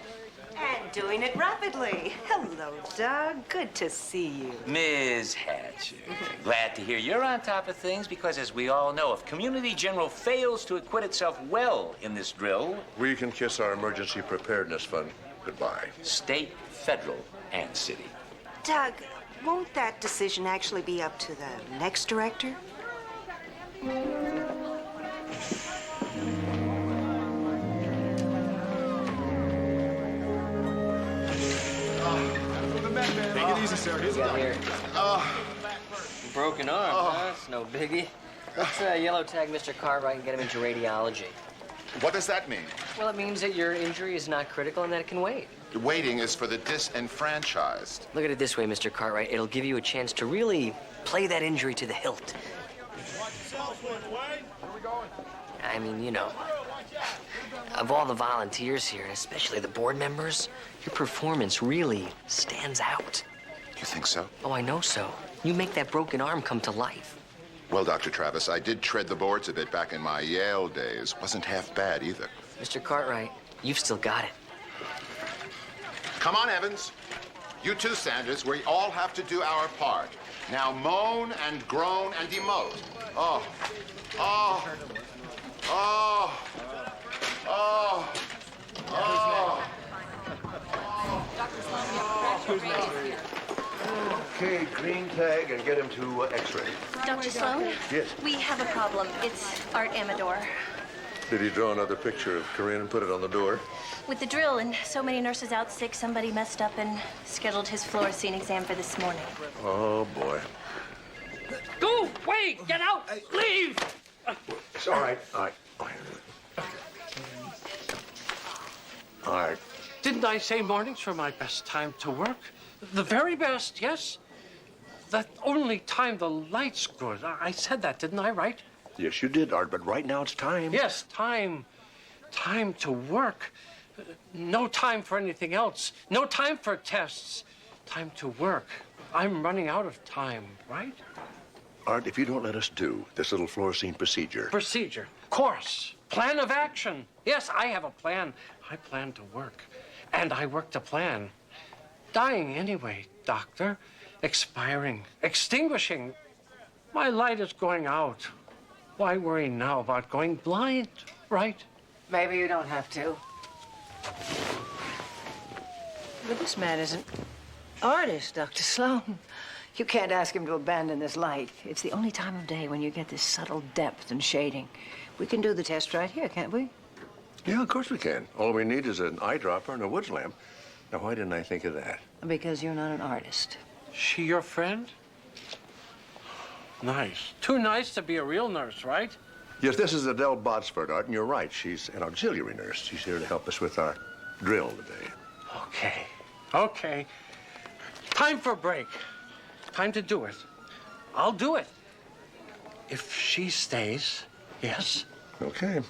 And doing it rapidly. Hello, Doug. Good to see you. Ms. Hatcher, glad to hear you're on top of things because, as we all know, if Community General fails to acquit itself well in this drill... We can kiss our emergency preparedness fund goodbye. State, federal, and city. Doug, won't that decision actually be up to the next director? Take it easy, sir. Here's Got here. Broken arm, huh? It's no biggie. Let's yellow tag Mr. Cartwright and get him into radiology. What does that mean? Well, it means that your injury is not critical and that it can wait. Waiting is for the disenfranchised. Look at it this way, Mr. Cartwright. It'll give you a chance to really play that injury to the hilt. I mean, you know. Of all the volunteers here, and especially the board members, your performance really stands out. You think so? Oh, I know so. You make that broken arm come to life. Well, Dr. Travis, I did tread the boards a bit back in my Yale days. Wasn't half bad either. Mr. Cartwright, you've still got it. Come on, Evans. You too, Sanders. We all have to do our part. Now moan and groan and emote. Oh. Oh. Oh. Oh. Oh. Okay, green tag and get him to X-ray. Dr. Sloan? Yes. We have a problem. It's Art Amador. Did he draw another picture of Corinne and put it on the door? With the drill and so many nurses out sick, somebody messed up and scheduled his fluorescein exam for this morning. Oh, boy. Go away! Get out! Leave! It's all right. All right. All right. Didn't I say mornings were my best time to work? The very best, yes? The only time the light's good. I said that, didn't I, right? Yes, you did, Art, but right now it's time. Yes, time. Time to work. No time for anything else. No time for tests. Time to work. I'm running out of time, right? Art, if you don't let us do this little fluorescein procedure... Procedure. Course. Plan of action. Yes, I have a plan. I plan to work. And I work to plan. Dying anyway, doctor. Expiring. Extinguishing. My light is going out. Why worry now about going blind, right? Maybe you don't have to. But this man is an artist, Dr. Sloan. You can't ask him to abandon this light. It's the only time of day when you get this subtle depth and shading. We can do the test right here, can't we? Yeah, of course we can. All we need is an eyedropper and a woods lamp. Now, why didn't I think of that? Because you're not an artist. She your friend? Nice. Too nice to be a real nurse, right? Yes, this is Adele Botsford, Art, and you're right. She's an auxiliary nurse. She's here to help us with our drill today. Okay. Okay. Time for a break. Time to do it. I'll do it. If she stays, yes? Okay.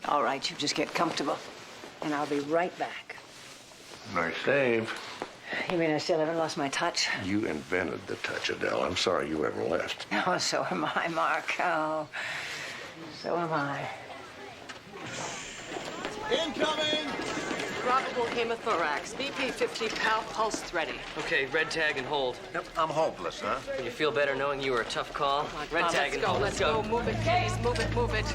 All right, you just get comfortable, and I'll be right back. Nice save. You mean I still haven't lost my touch? You invented the touch, Adele. I'm sorry you ever left. Oh, so am I, Mark. Oh, so am I. Incoming! Probable hemothorax. BP 50, pulse ready. Okay, red tag and hold. Yep, I'm hopeless, huh? You feel better knowing you were a tough call? Red tag and hold. Let's go. Move it, please. Move it, move it.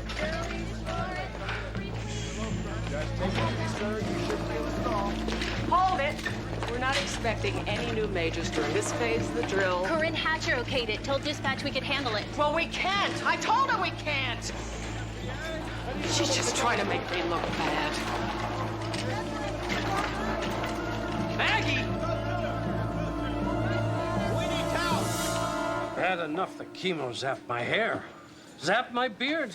Hold it. We're not expecting any new majors during this phase of the drill. Corinne Hatcher okayed it. Told dispatch we could handle it. Well, we can't. I told her we can't. She's just trying to make me look bad. Maggie! We need help! Bad enough the chemo zapped my hair, zapped my beard.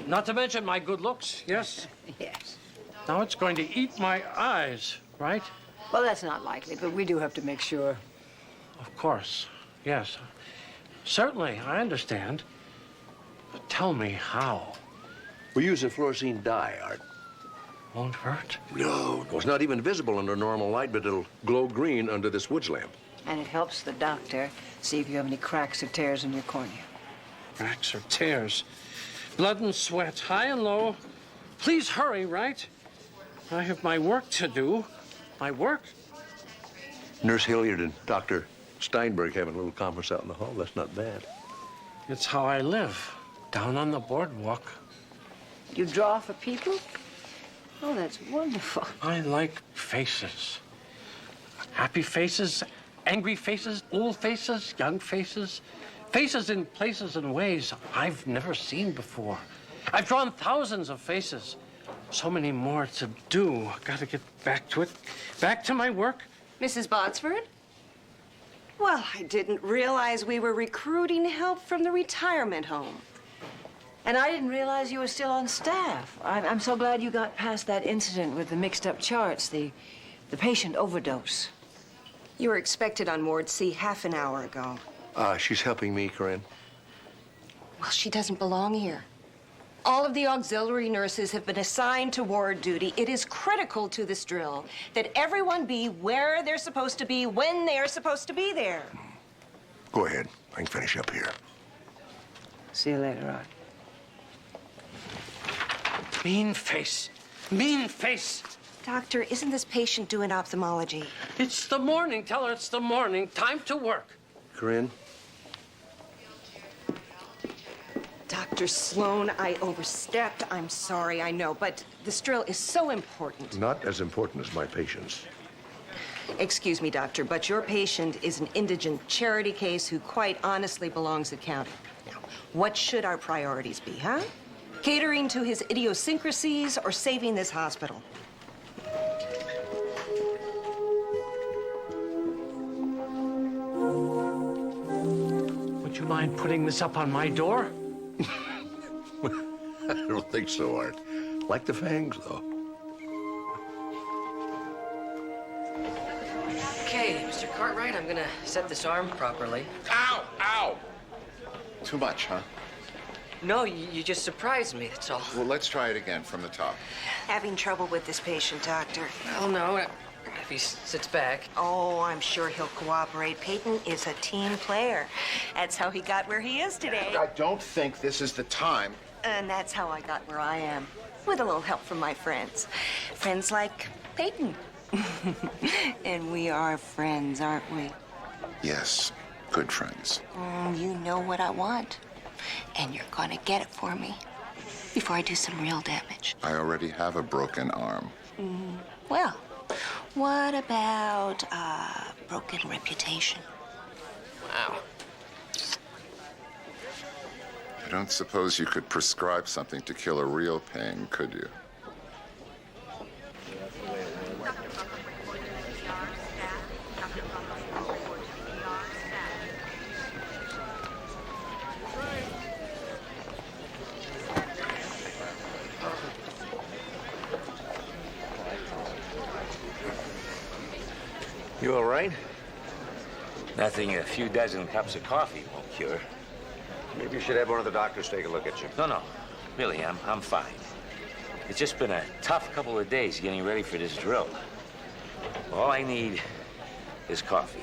Not to mention my good looks, yes? Yes. Now it's going to eat my eyes, right? Well, that's not likely, but we do have to make sure. Of course, yes. Certainly, I understand. But tell me how. We use a fluorescein dye, Art. Won't hurt? No. Well, it's not even visible under normal light, but it'll glow green under this woods lamp. And it helps the doctor see if you have any cracks or tears in your cornea. Cracks or tears. Blood and sweat, high and low. Please hurry, right? I have my work to do. My work? Nurse Hilliard and Dr. Steinberg having a little conference out in the hall. That's not bad. It's how I live, down on the boardwalk. You draw for people? Oh, that's wonderful. I like faces. Happy faces, angry faces, old faces, young faces. Faces in places and ways I've never seen before. I've drawn thousands of faces. So many more to do. Gotta get back to it. Back to my work. Mrs. Botsford? Well, I didn't realize we were recruiting help from the retirement home. And I didn't realize you were still on staff. I'm so glad you got past that incident with the mixed-up charts, the patient overdose. You were expected on Ward C half an hour ago. She's helping me, Corinne. Well, she doesn't belong here. All of the auxiliary nurses have been assigned to ward duty. It is critical to this drill that everyone be where they're supposed to be when they're supposed to be there. Go ahead. I can finish up here. See you later on. Mean face. Mean face. Doctor, isn't this patient doing ophthalmology? It's the morning. Tell her it's the morning. Time to work. Corinne? Dr. Sloan, I overstepped. I'm sorry, I know, but this drill is so important. Not as important as my patients. Excuse me, doctor, but your patient is an indigent charity case who quite honestly belongs at county. Now, what should our priorities be, huh? Catering to his idiosyncrasies or saving this hospital? Would you mind putting this up on my door? I don't think so, Art. Like the fangs, though. Okay, Mr. Cartwright, I'm gonna set this arm properly. Ow! Ow! Too much, huh? No, you just surprised me, that's all. Well, let's try it again from the top. Having trouble with this patient, doctor. Well, no, if he sits back. Oh, I'm sure he'll cooperate. Peyton is a team player. That's how he got where he is today. I don't think this is the time. And that's how I got where I am. With a little help from my friends. Friends like Peyton. And we are friends, aren't we? Yes, good friends. You know what I want. And you're gonna get it for me. Before I do some real damage. I already have a broken arm. Well, what about a broken reputation? Wow. I don't suppose you could prescribe something to kill a real pain, could you? You all right? Nothing a few dozen cups of coffee won't cure. Maybe you should have one of the doctors take a look at you. No. Really, I'm fine. It's just been a tough couple of days getting ready for this drill. All I need is coffee.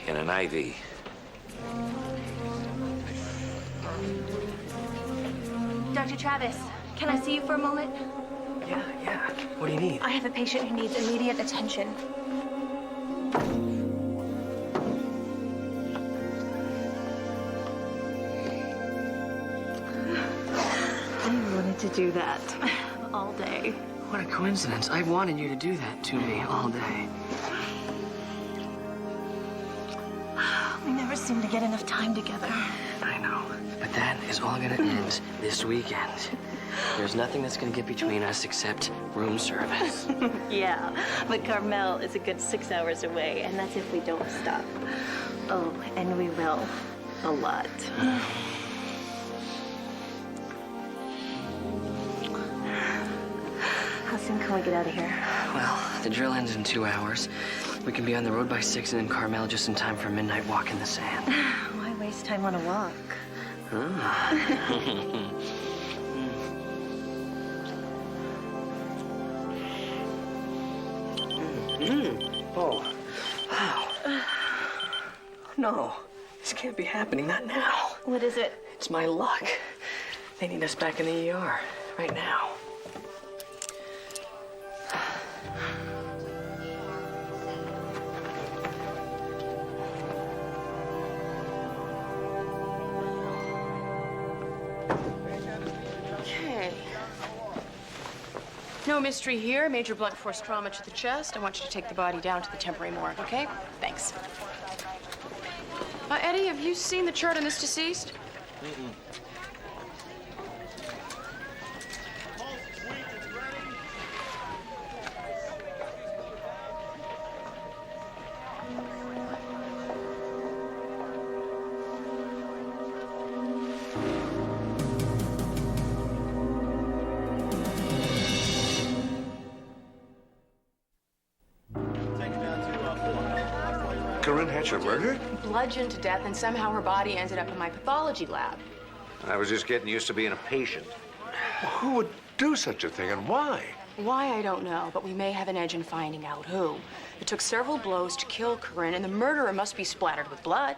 And an IV. Dr. Travis, can I see you for a moment? Yeah. What do you need? I have a patient who needs immediate attention. I wanted to do that all day. What a coincidence. I wanted you to do that to me all day. We never seem to get enough time together. I know. But that is all gonna end this weekend. There's nothing that's gonna get between us except room service. Yeah, but Carmel is a good 6 hours away, and that's if we don't stop. Oh, and we will. A lot. How soon can we get out of here? Well, the drill ends in 2 hours. We can be on the road by 6 and in Carmel just in time for a midnight walk in the sand. Why waste time on a walk? Oh, wow. No, this can't be happening, not now. What is it? It's my luck. They need us back in the ER right now. Okay. No mystery here. Major blunt force trauma to the chest. I want you to take the body down to the temporary morgue, okay? Thanks. Eddie, have you seen the chart on this deceased? Corinne Hatcher murdered? Bludgeoned to death, and somehow her body ended up in my pathology lab. I was just getting used to being a patient. Who would do such a thing and why? Why, I don't know, but we may have an edge in finding out who. It took several blows to kill Corinne, and the murderer must be splattered with blood.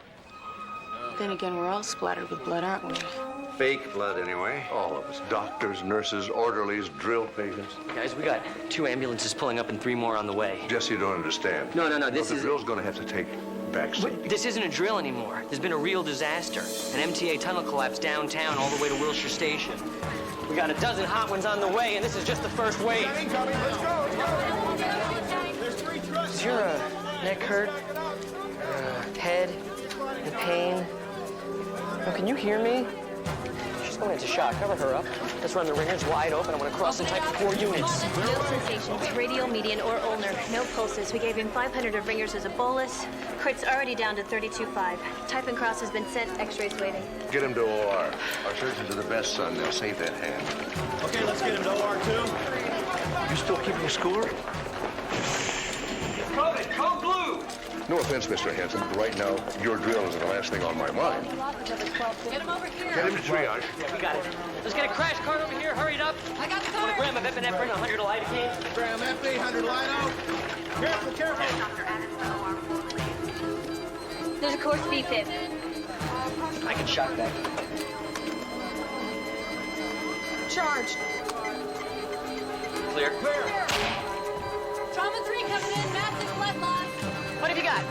Then again, we're all splattered with blood, aren't we? Fake blood, anyway. All of us. Doctors, nurses, orderlies, drill patients. Guys, we got 2 ambulances pulling up and 3 more on the way. Jesse, you don't understand. No, this The is... drill's gonna have to take backseat. This isn't a drill anymore. There's been a real disaster. An MTA tunnel collapse downtown all the way to Wilshire Station. We got a dozen hot ones on the way, and this is just the first wave. Let's go. Does your neck hurt? Head? In pain? Oh, can you hear me? She's going into shock. Cover her up. Let's run the ringers wide open. I want to cross in type 4 units. No sensations, radial, median, or ulnar. No pulses. We gave him 500 of ringers as a bolus. Crit's already down to 32.5. Type and cross has been sent. X-rays waiting. Get him to OR. Our surgeons are the best, son. They'll save that hand. Okay, let's get him to OR too. You still keeping score? Code blue. No offense, Mr. Hanson, but right now, your drill is the last thing on my mind. Get him over here. Get him to triage. Yeah, we got it. Let's get a crash cart over here. Hurry it up. I got the Want a car. gram of epinephrine, 100 of lidocaine? Gram FD, 100 Lino. Careful. There's a course B-fib. I can shock that. Charged. Clear. Trauma 3 coming in. Massive blood loss. What have you got?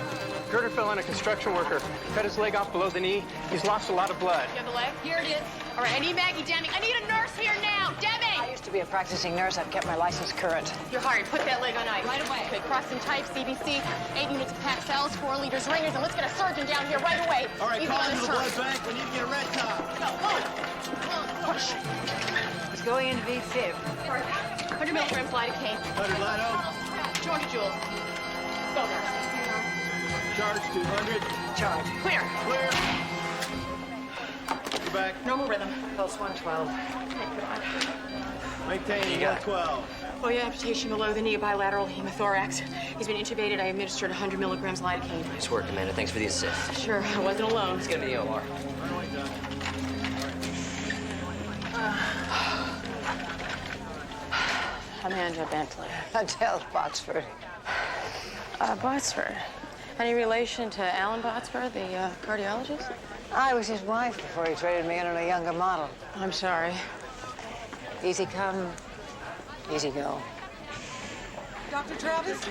Girder fell on a construction worker. Cut his leg off below the knee. He's lost a lot of blood. You have the leg? Here it is. All right, I need Maggie Deming. I need a nurse here now. Deming! I used to be a practicing nurse. I've kept my license current. You're hired. Put that leg on ice. Right away. Okay, crossing type, CBC, 8 units of pack cells, 4 liters ringers, and let's get a surgeon down here right away. All right, Easy call on into this the blood turn. bank. We need to get a red top. Go, on. Push. It's going into V-fib. 100 milligrams lidocaine. 100 Lino. 200 joules. Go, nurse. Charge 200. Charge. Clear. You're back. Normal rhythm. Pulse 112. Maintain You got it. 112. Oh, yeah, amputation below the knee, bilateral hemothorax. He's been intubated. I administered 100 milligrams lidocaine. Nice work, Amanda. Thanks for the assist. Sure, I wasn't alone. Let's get him to the OR. Amanda Bentley. Adele Botsford. Botsford. Any relation to Alan Botsford, the cardiologist? I was his wife before he traded me in on a younger model. I'm sorry. Easy come, easy go. Dr. Travis?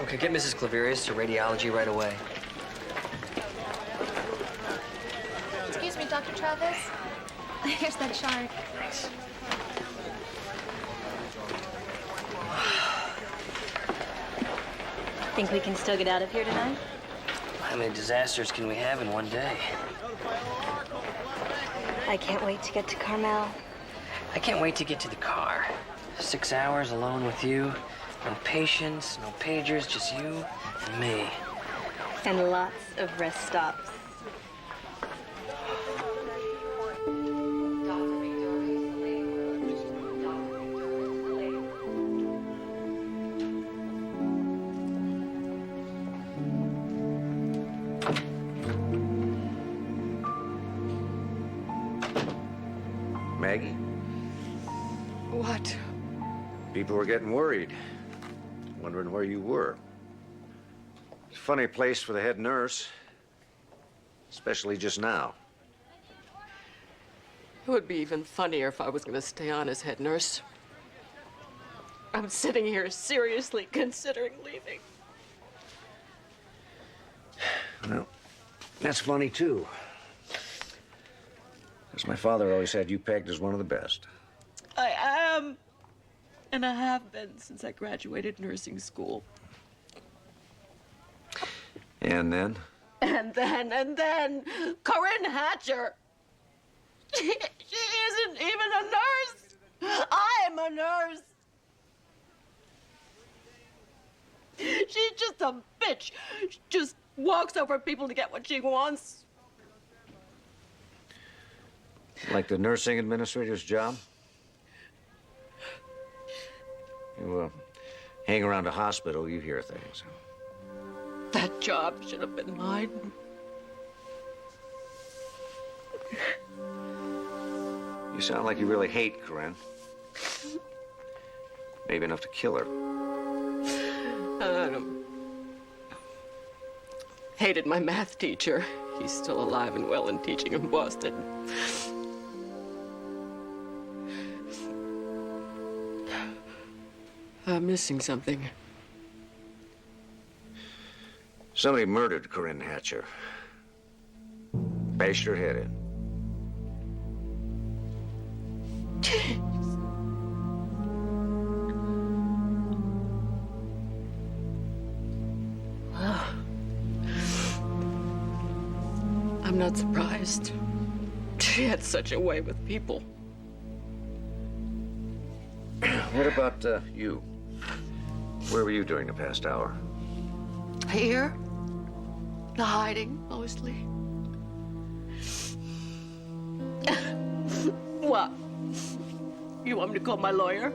Okay, get Mrs. Claverius to radiology right away. Excuse me, Dr. Travis. Here's that chart. Thanks. Think we can still get out of here tonight? How many disasters can we have in one day? I can't wait to get to Carmel. I can't wait to get to the car. 6 hours alone with you. No patients, no pagers, just you and me. And lots of rest stops. Maggie, What? people were getting worried, wondering where you were. It's a funny place for the head nurse, especially just now. It would be even funnier if I was going to stay on as head nurse. I'm sitting here seriously considering leaving. Well, that's funny, too. As my father always had you pegged as one of the best. I am, and I have been since I graduated nursing school. And then? And then, Corinne Hatcher. She isn't even a nurse. I'm a nurse. She's just a bitch. She just walks over people to get what she wants. Like the nursing administrator's job? You hang around a hospital, you hear things. That job should have been mine. You sound like you really hate Corinne. Maybe enough to kill her. Hated my math teacher. He's still alive and well and teaching in Boston. I'm missing something. Somebody murdered Corinne Hatcher. Bashed her head in. Well, I'm not surprised. She had such a way with people. What about you? Where were you during the past hour? Here? The hiding, mostly. What? You want me to call my lawyer?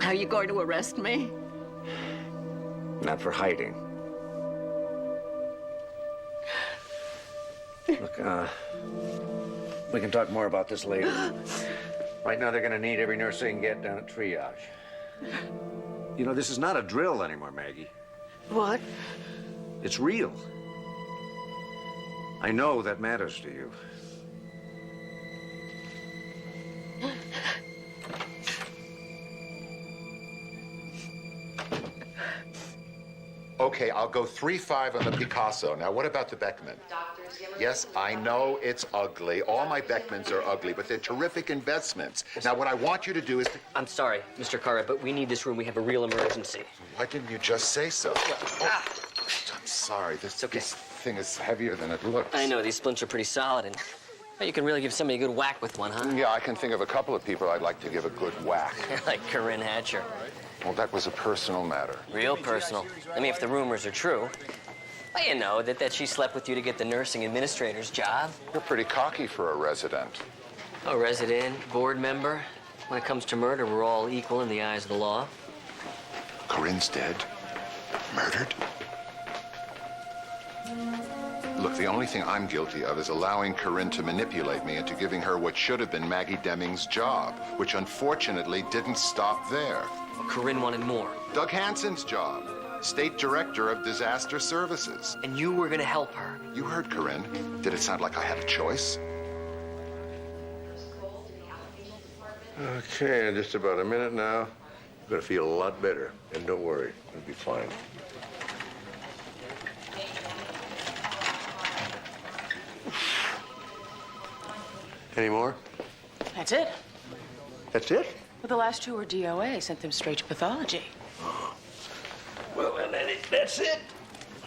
Are you going to arrest me? Not for hiding. Look, we can talk more about this later. Right now, they're gonna need every nurse they can get down at triage. You know, this is not a drill anymore, Maggie. What? It's real. I know that matters to you. Okay, I'll go 3-5 on the Picasso. Now, what about the Beckman? Yes, I know it's ugly. All my Beckmans are ugly, but they're terrific investments. Now, what I want you to do is... I'm sorry, Mr. Carter, but we need this room. We have a real emergency. Why didn't you just say so? Oh, I'm sorry. This thing is heavier than it looks. I know, these splints are pretty solid, and well, you can really give somebody a good whack with one, huh? Yeah, I can think of a couple of people I'd like to give a good whack. Like Corinne Hatcher. Well, that was a personal matter. Real personal. I mean, if the rumors are true. Well, you know, that she slept with you to get the nursing administrator's job. You're pretty cocky for a resident. A resident, board member. When it comes to murder, we're all equal in the eyes of the law. Corinne's dead? Murdered? Look, the only thing I'm guilty of is allowing Corinne to manipulate me into giving her what should have been Maggie Deming's job, which unfortunately didn't stop there. Well, Corinne wanted more. Doug Hansen's job, State Director of Disaster Services. And you were gonna help her. You heard Corinne. Did it sound like I had a choice? Okay, in just about a minute now. You're gonna feel a lot better. And don't worry, it'll be fine. Any more? That's it. That's it? Well, the last two were DOA. Sent them straight to pathology. Well, and that's it?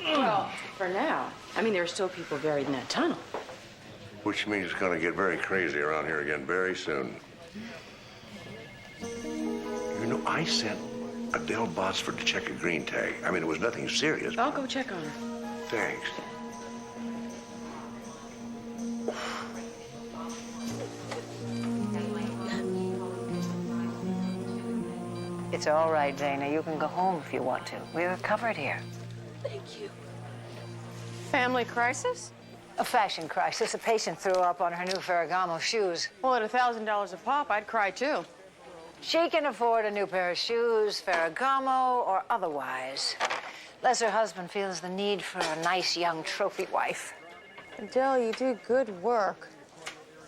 Well, for now. I mean, there are still people buried in that tunnel. Which means it's gonna get very crazy around here again very soon. You know, I sent Adele Botsford to check a green tag. I mean, it was nothing serious. I'll go check on her. Thanks. It's all right, Dana. You can go home if you want to. We're covered here. Thank you. Family crisis? A fashion crisis. A patient threw up on her new Ferragamo shoes. Well, at $1,000 a pop, I'd cry too. She can afford a new pair of shoes, Ferragamo or otherwise. Less her husband feels the need for a nice young trophy wife. Adele, you do good work.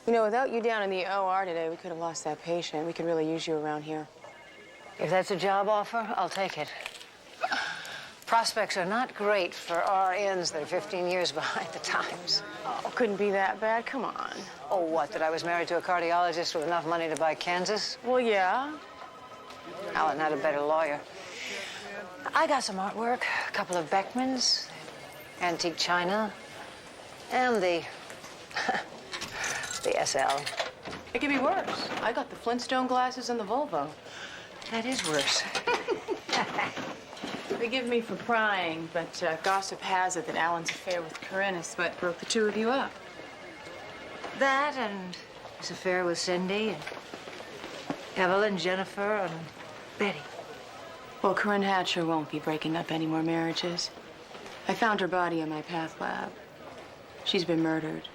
You know, without you down in the OR today, we could have lost that patient. We could really use you around here. If that's a job offer, I'll take it. Prospects are not great for RNs that are 15 years behind the times. Oh, couldn't be that bad. Come on. Oh, what, that I was married to a cardiologist with enough money to buy Kansas? Well, yeah. Alan had a better lawyer. I got some artwork, a couple of Beckmans, antique china, and the SL. It could be worse. I got the Flintstone glasses and the Volvo. That is worse. Forgive me for prying, but gossip has it that Alan's affair with Corinne is what broke the two of you up. That and his affair with Cindy, and Evelyn, Jennifer, and Betty. Well, Corinne Hatcher won't be breaking up any more marriages. I found her body in my path lab. She's been murdered.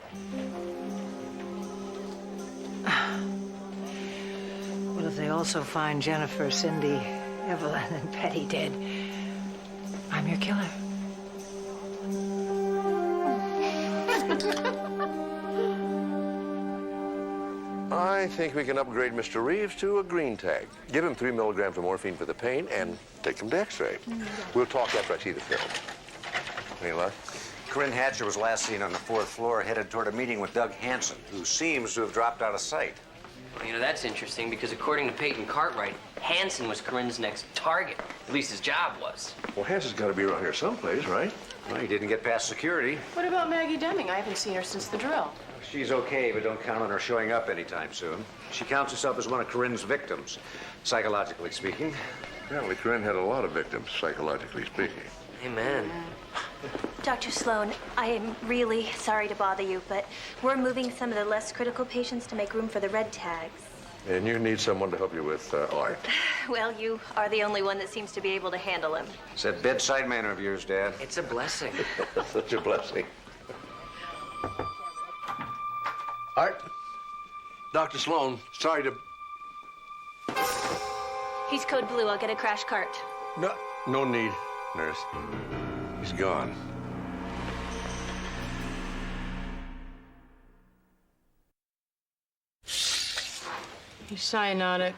they also find Jennifer, Cindy, Evelyn, and Betty dead, I'm your killer. I think we can upgrade Mr. Reeves to a green tag. Give him 3 milligrams of morphine for the pain and take him to X-ray. We'll talk after I see the film. Any luck? Corinne Hatcher was last seen on the 4th floor, headed toward a meeting with Doug Hansen, who seems to have dropped out of sight. Well, you know, that's interesting because according to Peyton Cartwright, Hansen was Corinne's next target. At least his job was. Well, Hansen's got to be around here someplace, right? Well, he didn't get past security. What about Maggie Deming? I haven't seen her since the drill. She's okay, but don't count on her showing up anytime soon. She counts herself as one of Corinne's victims, psychologically speaking. Apparently, Corinne had a lot of victims, psychologically speaking. Amen. Dr. Sloan, I am really sorry to bother you, but we're moving some of the less critical patients to make room for the red tags. And you need someone to help you with art. Well, you are the only one that seems to be able to handle him. It's that bedside manner of yours, Dad. It's a blessing. Such a blessing. Art? Dr. Sloan, sorry to... He's code blue. I'll get a crash cart. No need, nurse. He's gone. He's cyanotic,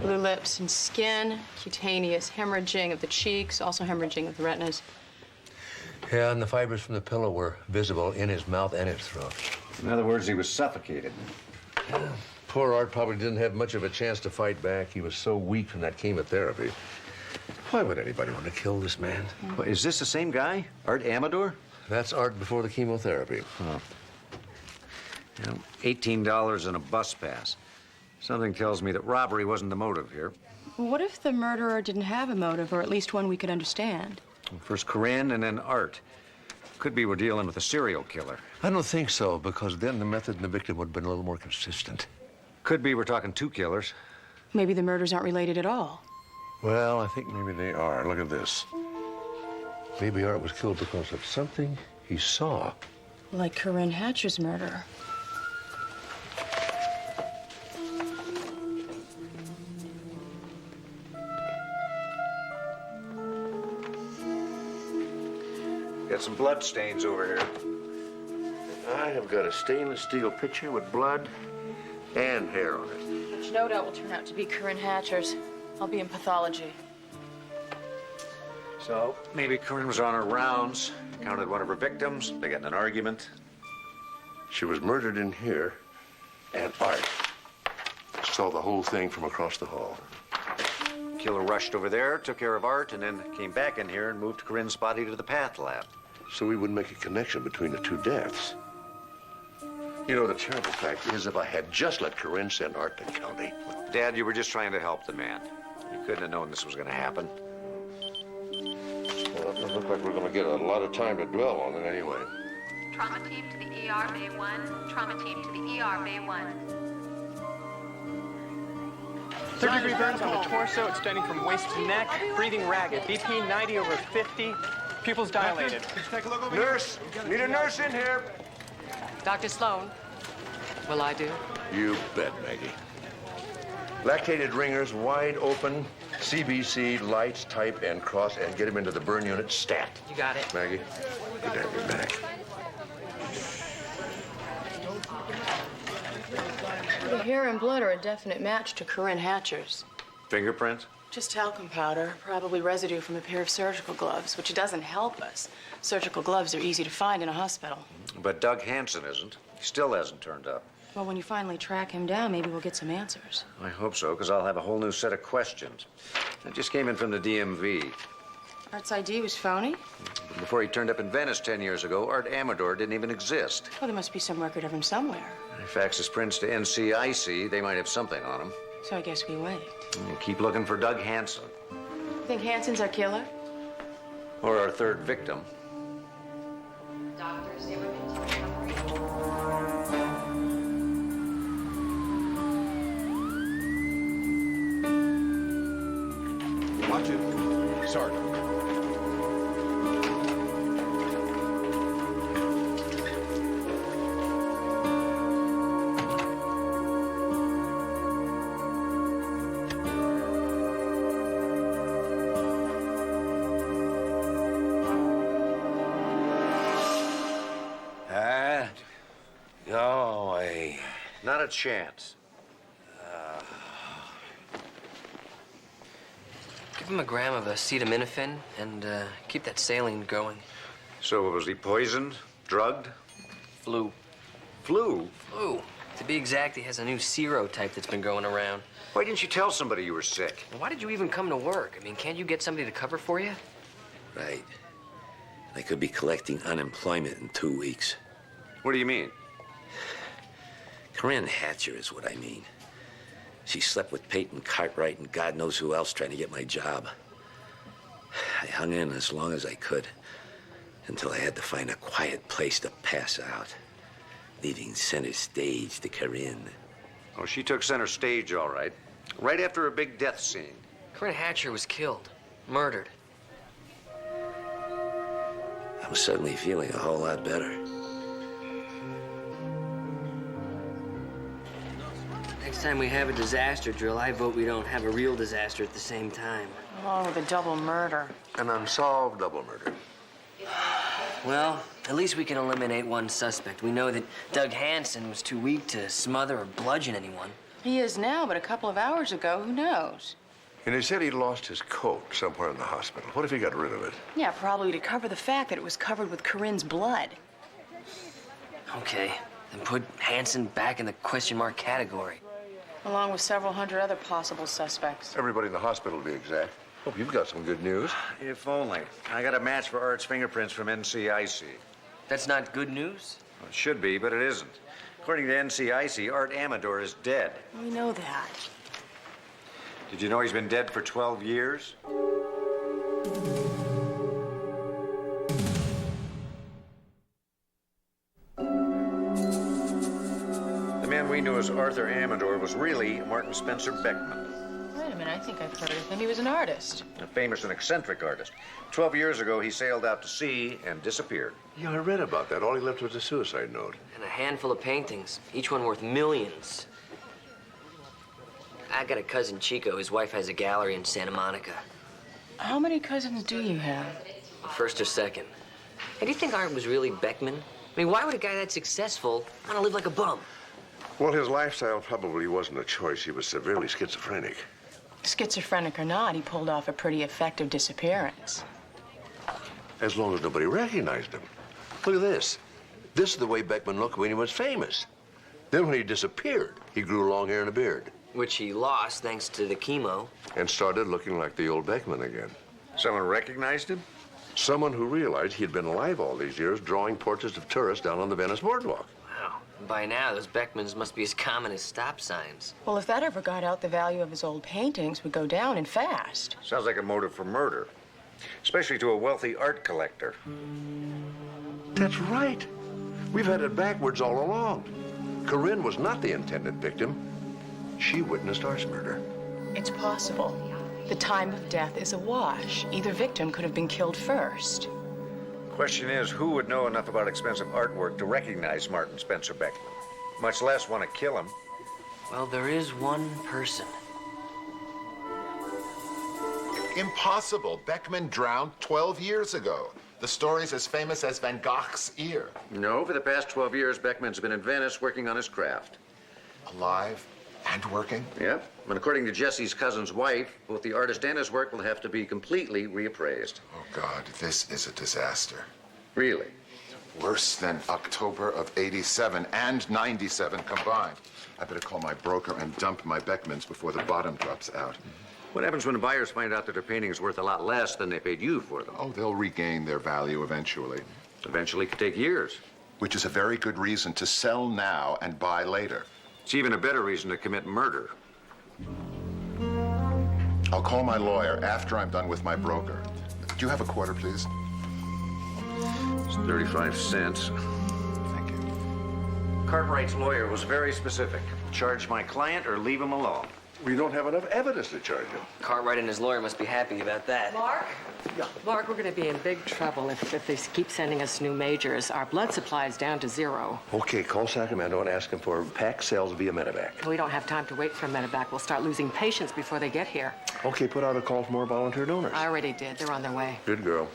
blue lips and skin, cutaneous hemorrhaging of the cheeks, also hemorrhaging of the retinas. Yeah, and the fibers from the pillow were visible in his mouth and his throat. In other words, he was suffocated. Yeah. Poor Art probably didn't have much of a chance to fight back. He was so weak from that chemotherapy. Why would anybody want to kill this man? Well, is this the same guy? Art Amador? That's Art before the chemotherapy. Oh. You know, $18 and a bus pass. Something tells me that robbery wasn't the motive here. Well, what if the murderer didn't have a motive, or at least one we could understand? First Corinne and then Art. Could be we're dealing with a serial killer. I don't think so, because then the method and the victim would have been a little more consistent. Could be we're talking 2 killers. Maybe the murders aren't related at all. Well, I think maybe they are. Look at this. Maybe Art was killed because of something he saw. Like Corinne Hatcher's murder. Got some blood stains over here. I have got a stainless steel pitcher with blood and hair on it. Which no doubt will turn out to be Corinne Hatcher's. I'll be in pathology. So, maybe Corinne was on her rounds, counted one of her victims, they got in an argument. She was murdered in here, and Art saw the whole thing from across the hall. Killer rushed over there, took care of Art, and then came back in here and moved Corinne's body to the path lab. So we would make a connection between the 2 deaths. You know, the terrible fact is, if I had just let Corinne send Art to county... Dad, you were just trying to help the man. You couldn't have known this was going to happen. Well, it doesn't look like we're going to get a lot of time to dwell on it anyway. Trauma team to the ER, Bay 1. Trauma team to the ER, Bay 1. Third-degree burns on the torso, extending from waist to neck, breathing ragged. BP 90/50, pupils dilated. Nurse! Need a nurse in here! Dr. Sloan, will I do? You bet, Maggie. Lactated ringers wide open, CBC, lights, type, and cross, and get him into the burn unit stat. You got it. Maggie, good to have you back. The hair and blood are a definite match to Corinne Hatcher's. Fingerprints? Just talcum powder, probably residue from a pair of surgical gloves, which doesn't help us. Surgical gloves are easy to find in a hospital. But Doug Hansen isn't. He still hasn't turned up. Well, when you finally track him down, maybe we'll get some answers. I hope so, because I'll have a whole new set of questions. That just came in from the DMV. Art's ID was phony? Before he turned up in Venice 10 years ago, Art Amador didn't even exist. Well, there must be some record of him somewhere. I faxed his prints to NCIC. They might have something on him. So I guess we wait. And keep looking for Doug Hansen. You think Hansen's our killer? Or our 3rd victim. Doctors, they were continuing. Watch it, Sergeant. Not a chance. Give him a gram of acetaminophen and keep that saline going. So was he poisoned? Drugged? Flu. Flu? Flu. To be exact, he has a new serotype that's been going around. Why didn't you tell somebody you were sick? Why did you even come to work? I mean, can't you get somebody to cover for you? Right. I could be collecting unemployment in 2 weeks. What do you mean? Corinne Hatcher is what I mean. She slept with Peyton Cartwright and God knows who else trying to get my job. I hung in as long as I could until I had to find a quiet place to pass out, leaving center stage to Corinne. Oh, she took center stage, all right. Right after a big death scene. Corinne Hatcher was killed, murdered. I'm suddenly feeling a whole lot better. Next time we have a disaster drill, I vote we don't have a real disaster at the same time. Oh, the double murder. An unsolved double murder. Well, at least we can eliminate one suspect. We know that Doug Hansen was too weak to smother or bludgeon anyone. He is now, but a couple of hours ago, who knows? And he said he lost his coat somewhere in the hospital. What if he got rid of it? Yeah, probably to cover the fact that it was covered with Corinne's blood. Okay, then put Hansen back in the question mark category. Along with several hundred other possible suspects. Everybody in the hospital, to be exact. Hope you've got some good news. If only. I got a match for Art's fingerprints from NCIC. That's not good news? Well, it should be, but it isn't. According to NCIC, Art Amador is dead. We know that. Did you know he's been dead for 12 years? The man we knew as Arthur Amador was really Martin Spencer Beckman. Wait a minute, I think I've heard of him. He was an artist. A famous and eccentric artist. 12 years ago, he sailed out to sea and disappeared. Yeah, I read about that. All he left was a suicide note. And a handful of paintings, each one worth millions. I got a cousin, Chico. His wife has a gallery in Santa Monica. How many cousins do you have? First or second. Hey, do you think Art was really Beckman? I mean, why would a guy that successful want to live like a bum? Well, his lifestyle probably wasn't a choice. He was severely schizophrenic. Schizophrenic or not, he pulled off a pretty effective disappearance. As long as nobody recognized him. Look at this. This is the way Beckman looked when he was famous. Then when he disappeared, he grew long hair and a beard. Which he lost thanks to the chemo. And started looking like the old Beckman again. Someone recognized him? Someone who realized he'd been alive all these years drawing portraits of tourists down on the Venice boardwalk. Wow. By now, those Beckmans must be as common as stop signs. Well, if that ever got out, the value of his old paintings would go down and fast. Sounds like a motive for murder. Especially to a wealthy art collector. That's right. We've had it backwards all along. Corinne was not the intended victim. She witnessed Art's murder. It's possible. The time of death is a wash. Either victim could have been killed first. Question is, who would know enough about expensive artwork to recognize Martin Spencer Beckman? Much less want to kill him. Well, there is one person. Impossible. Beckman drowned 12 years ago. The story's as famous as Van Gogh's ear. No, for the past 12 years, Beckman's been in Venice working on his craft. Alive and working? Yep. And according to Jesse's cousin's wife, both the artist and his work will have to be completely reappraised. Oh, God, this is a disaster. Really? Worse than October of '87 and '97 combined. I better call my broker and dump my Beckmans before the bottom drops out. What happens when buyers find out that their painting is worth a lot less than they paid you for them? Oh, they'll regain their value eventually. Eventually could take years. Which is a very good reason to sell now and buy later. It's even a better reason to commit murder. I'll call my lawyer after I'm done with my broker. Do you have a quarter, please? It's 35 cents. Thank you. Cartwright's lawyer was very specific. Charge my client or leave him alone. We don't have enough evidence to charge him. Cartwright and his lawyer must be happy about that. Mark? Yeah. Mark, we're going to be in big trouble if they keep sending us new majors. Our blood supply is down to 0. Okay, call Sacramento and ask him for packed cells via medevac. We don't have time to wait for medevac. We'll start losing patients before they get here. Okay, put out a call for more volunteer donors. I already did. They're on their way. Good girl.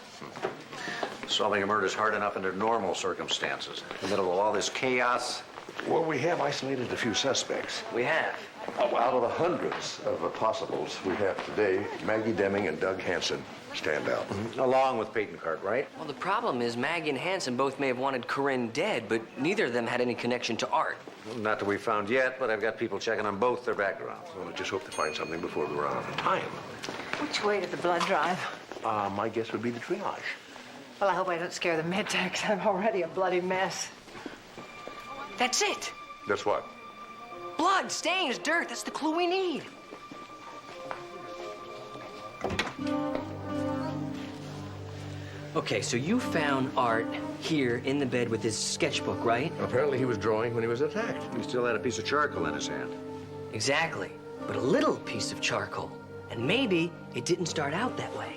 Solving a murder is hard enough under normal circumstances. In the middle of all this chaos, Well, we have isolated a few suspects. We have. Oh, out of the hundreds of possibles we have today, Maggie Deming and Doug Hansen stand out. Along with Peyton Cartwright. Well, the problem is Maggie and Hansen both may have wanted Corinne dead, but neither of them had any connection to Art. Well, not that we've found yet, but I've got people checking on both their backgrounds. Well, I just hope to find something before we run out of time. Which way did the blood drive? My guess would be the triage. Well, I hope I don't scare the med-techs. I'm already a bloody mess. That's it. That's what? Blood, stains, dirt. That's the clue we need. Okay, so you found Art here in the bed with his sketchbook, right? Apparently he was drawing when he was attacked. He still had a piece of charcoal in his hand. Exactly, but a little piece of charcoal. And maybe it didn't start out that way.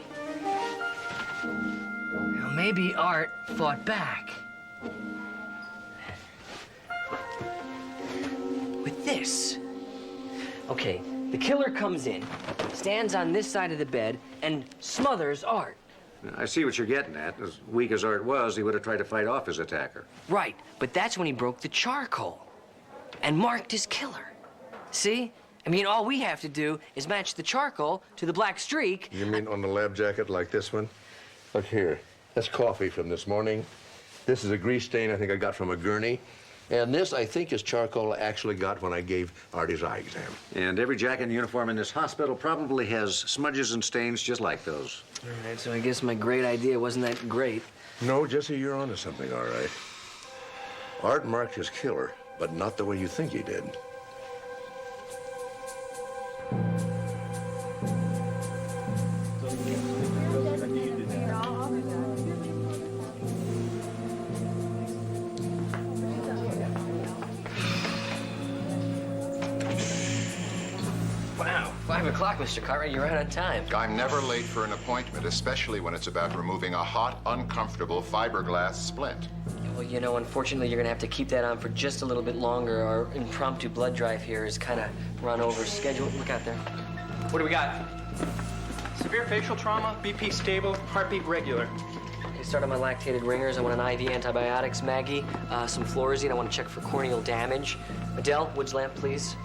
Now, maybe Art fought back. With this. Okay, the killer comes in, stands on this side of the bed, and smothers Art. I see what you're getting at. As weak as Art was, he would have tried to fight off his attacker. Right, but that's when he broke the charcoal and marked his killer. See? I mean, all we have to do is match the charcoal to the black streak. You mean on the lab jacket like this one? Look here. That's coffee from this morning. This is a grease stain I think I got from a gurney. And this, I think, is charcoal I actually got when I gave Art his eye exam. And every jacket and uniform in this hospital probably has smudges and stains just like those. All right, so I guess my great idea wasn't that great. No, Jesse, you're onto something, all right. Art marked his killer, but not the way you think he did. Wow, 5 o'clock, Mr. Cartwright. You're right on time. I'm never late for an appointment, especially when it's about removing a hot, uncomfortable fiberglass splint. Well, you know, unfortunately, you're going to have to keep that on for just a little bit longer. Our impromptu blood drive here is kind of run over schedule. Look out there. What do we got? Severe facial trauma, BP stable, heartbeat regular. Okay, start on my lactated ringers. I want an IV antibiotics, Maggie. Some fluorescein. I want to check for corneal damage. Adele, Woods lamp, please.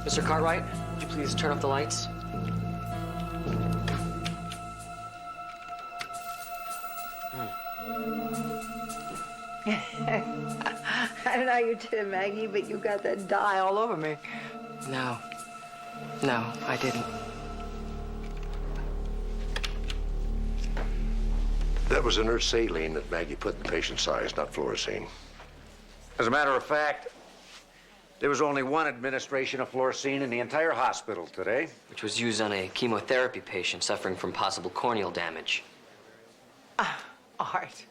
Mr. Cartwright, would you please turn off the lights? I don't know how you did it, Maggie, but you got that dye all over me. No, I didn't. That was inert saline that Maggie put in the patient's eyes, not fluorescein. As a matter of fact, there was only one administration of fluorescein in the entire hospital today. Which was used on a chemotherapy patient suffering from possible corneal damage. Art,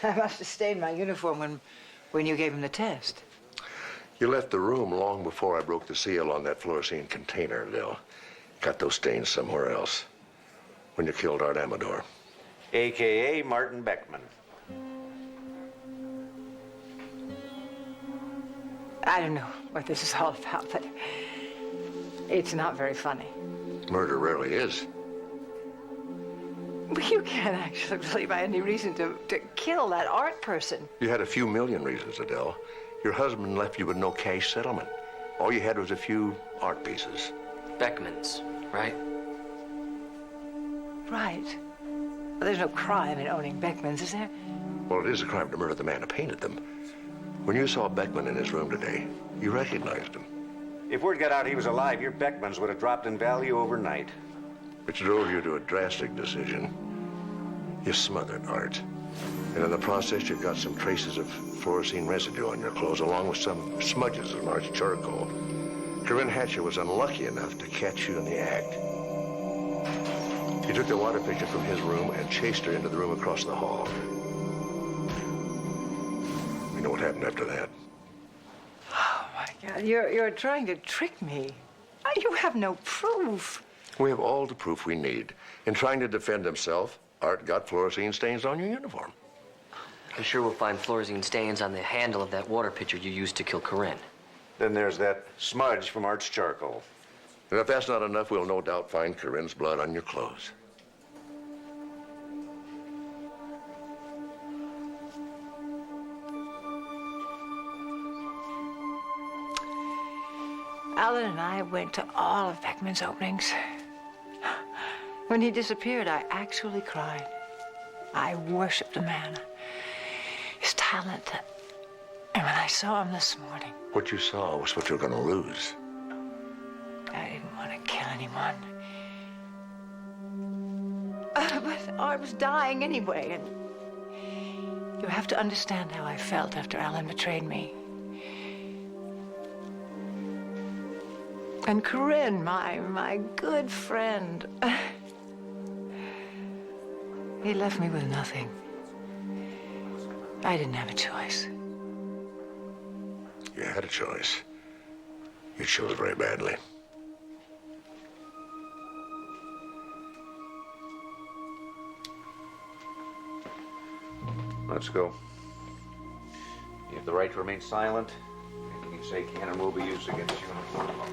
I must have stained my uniform when you gave him the test. You left the room long before I broke the seal on that fluorescein container, Lil. Got those stains somewhere else. When you killed Art Amador. A.K.A. Martin Beckman. I don't know what this is all about, but it's not very funny. Murder rarely is. But you can't actually believe I had any reason to kill that Art person. You had a few million reasons, Adele. Your husband left you with no cash settlement. All you had was a few art pieces. Beckman's, right? Right. Well, there's no crime in owning Beckman's, is there? Well, it is a crime to murder the man who painted them. When you saw Beckman in his room today, you recognized him. If word got out he was alive, your Beckmans would have dropped in value overnight. Which drove you to a drastic decision. You smothered Art. And in the process, you got some traces of fluorescein residue on your clothes, along with some smudges of Art's charcoal. Corinne Hatcher was unlucky enough to catch you in the act. You took the water pitcher from his room and chased her into the room across the hall. You know what happened after that? Oh, my God. You're trying to trick me. You have no proof. We have all the proof we need. In trying to defend himself, Art got fluorescein stains on your uniform. I'm sure we'll find fluorescein stains on the handle of that water pitcher you used to kill Corinne. Then there's that smudge from Art's charcoal. And if that's not enough, we'll no doubt find Corinne's blood on your clothes. Alan and I went to all of Beckman's openings. When he disappeared, I actually cried. I worshiped the man, his talent. And when I saw him this morning, What you saw was what you're gonna lose. I didn't want to kill anyone. But I was dying anyway, and you have to understand how I felt after Alan betrayed me. And Corinne, my good friend, he left me with nothing. I didn't have a choice. You had a choice. You chose very badly. Let's go. You have the right to remain silent. Anything you say can and will be used against you in a court of law.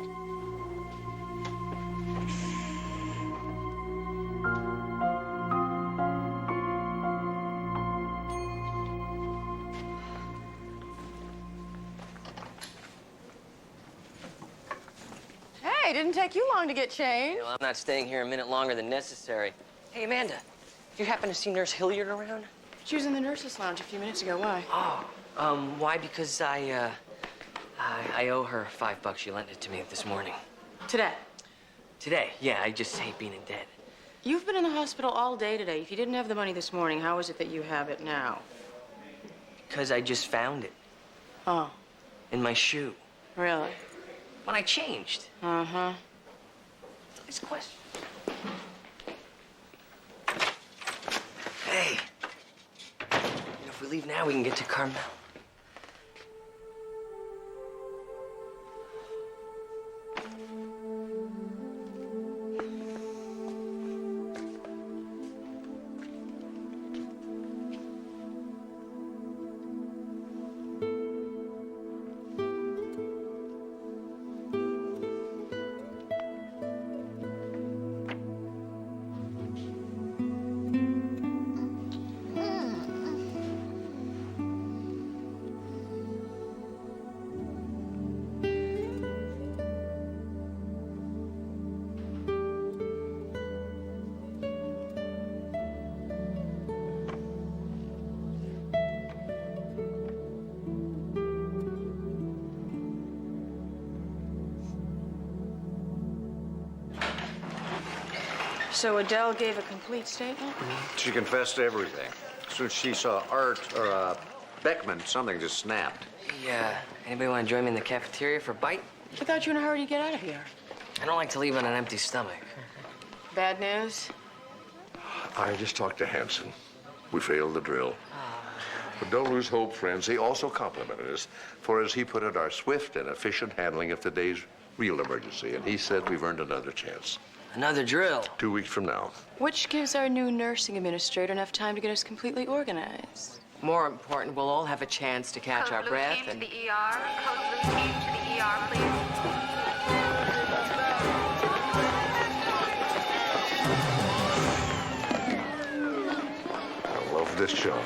Hey, didn't take you long to get changed. Well, I'm not staying here a minute longer than necessary. Hey, Amanda, you happen to see Nurse Hilliard around? She was in the nurse's lounge a few minutes ago. Why? Oh, why? Because I owe her $5. She lent it to me this morning. Today? Today, yeah, I just hate being in debt. You've been in the hospital all day today. If you didn't have the money this morning, how is it that you have it now? Because I just found it. Oh. In my shoe. Really? When I changed. Uh-huh. Nice question. Hey. If we leave now, we can get to Carmel. So Adele gave a complete statement? She confessed to everything. As soon as she saw Art, or Beckman, something just snapped. Hey, anybody want to join me in the cafeteria for a bite? I thought you were in a hurry to get out of here. I don't like to leave on an empty stomach. Bad news? I just talked to Hanson. We failed the drill. But don't lose hope, friends. He also complimented us for, as he put it, our swift and efficient handling of today's real emergency. And he said we've earned another chance. Another drill? 2 weeks from now. Which gives our new nursing administrator enough time to get us completely organized. More important, we'll all have a chance to catch our breath Code and... blue team to the ER. Code blue team to the ER, please. I love this show.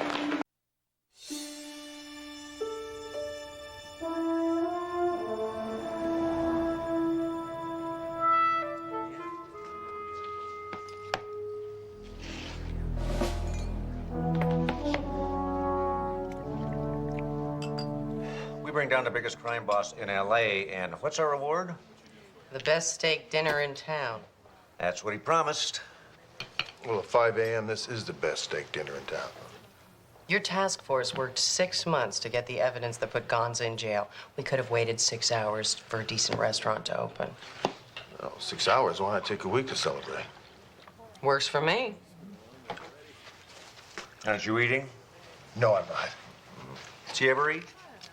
Bring down the biggest crime boss in L.A., and what's our reward? The best steak dinner in town. That's what he promised. Well, at 5 a.m., this is the best steak dinner in town. Your task force worked 6 months to get the evidence that put Gonza in jail. We could have waited 6 hours for a decent restaurant to open. Oh, 6 hours? Why not take a week to celebrate? Works for me. Aren't you eating? No, I'm not. Does he ever eat?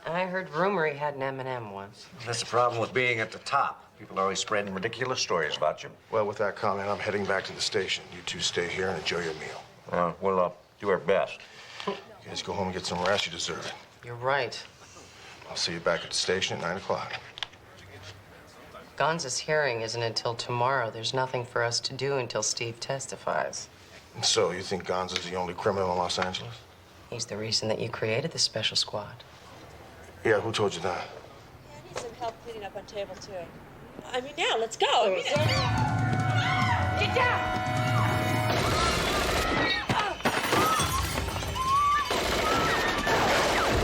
I heard rumor he had an M&M once. That's the problem with being at the top. People are always spreading ridiculous stories about you. Well, with that comment, I'm heading back to the station. You two stay here and enjoy your meal. We'll do our best. You guys go home and get some rest. You deserve it. You're right. I'll see you back at the station at 9 o'clock. Gonza's hearing isn't until tomorrow. There's nothing for us to do until Steve testifies. And so, you think Gonza's the only criminal in Los Angeles? He's the reason that you created the special squad. Yeah, who told you that? I need some help cleaning up on table 2. I mean, yeah, let's go. I mean, get down!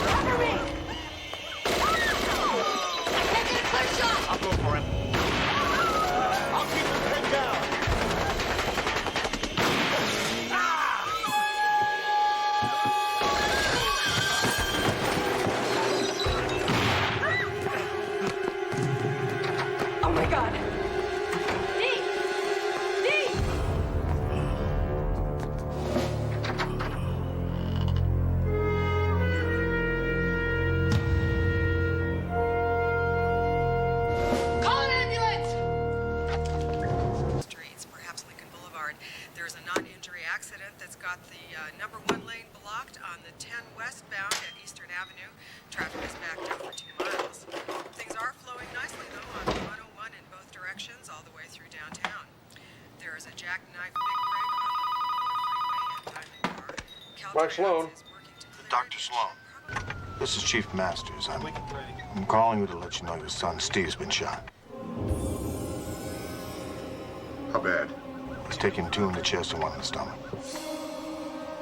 Cover me! I can't get a clear shot! I'll go for him. I'll keep him pinned down. Oh my God! Dee! Dee! Call an ambulance! Streets, perhaps Lincoln Boulevard. There's a non-injury accident that's got the number 1 lane blocked on the 10 westbound at Eastern Avenue. Traffic is backed up for 2 miles. Things are flowing nicely, though, on 101 in both directions, all the way through downtown. There is a jackknife big break on the freeway at Diamond Bar. Mark Sloan. Dr. Sloan. This is Chief Masters. I'm calling you to let you know your son Steve's been shot. How bad? He's taken 2 in the chest and 1 in the stomach.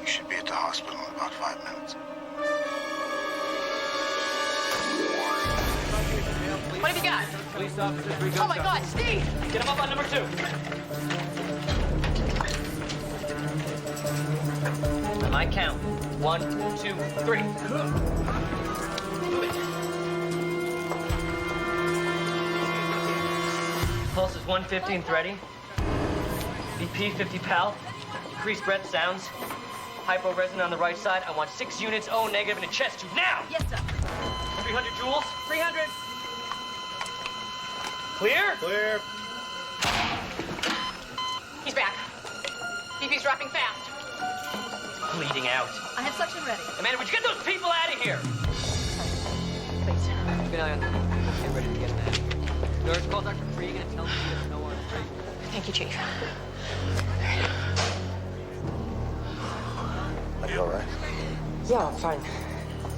He should be at the hospital in about 5 minutes. What have you got? Police officers, Oh my God, Steve! Get him up on number 2. On my count. 1, 2, 3. Pulse is 115 ready. BP 50 pal. Increased breath sounds. Hypo-resonant on the right side. I want 6 units O negative in the chest tube now. Yes, sir. 300 joules. 300. Clear? Clear. He's back. BP's dropping fast. Bleeding out. I have suction ready. Amanda, would you get those people out of here? Please. Good eye on them. Get ready to get back. Nurse, call Dr. Cregan and tell him there's no one free. Thank you, Chief. Are you all right? Yeah, I'm fine.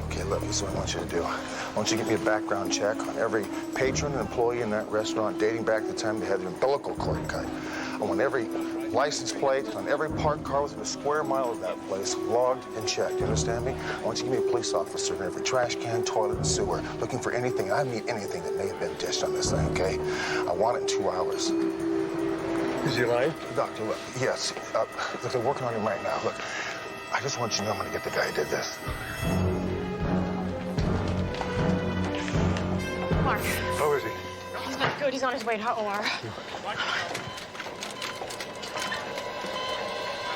Okay, look, this is what I want you to do. I want you to give me a background check on every patron and employee in that restaurant dating back to the time they had their umbilical cord cut. I want every license plate on every parked car within a square mile of that place logged and checked. You understand me? I want you to give me a police officer in every trash can, toilet, and sewer looking for anything, and I mean anything that may have been dished on this thing, okay? I want it in 2 hours. Is he lying? Doctor, look, yes. Look, they're working on him right now. Look, I just want you to know I'm going to get the guy who did this. Mark. How is he? He's not good. He's on his way to OR.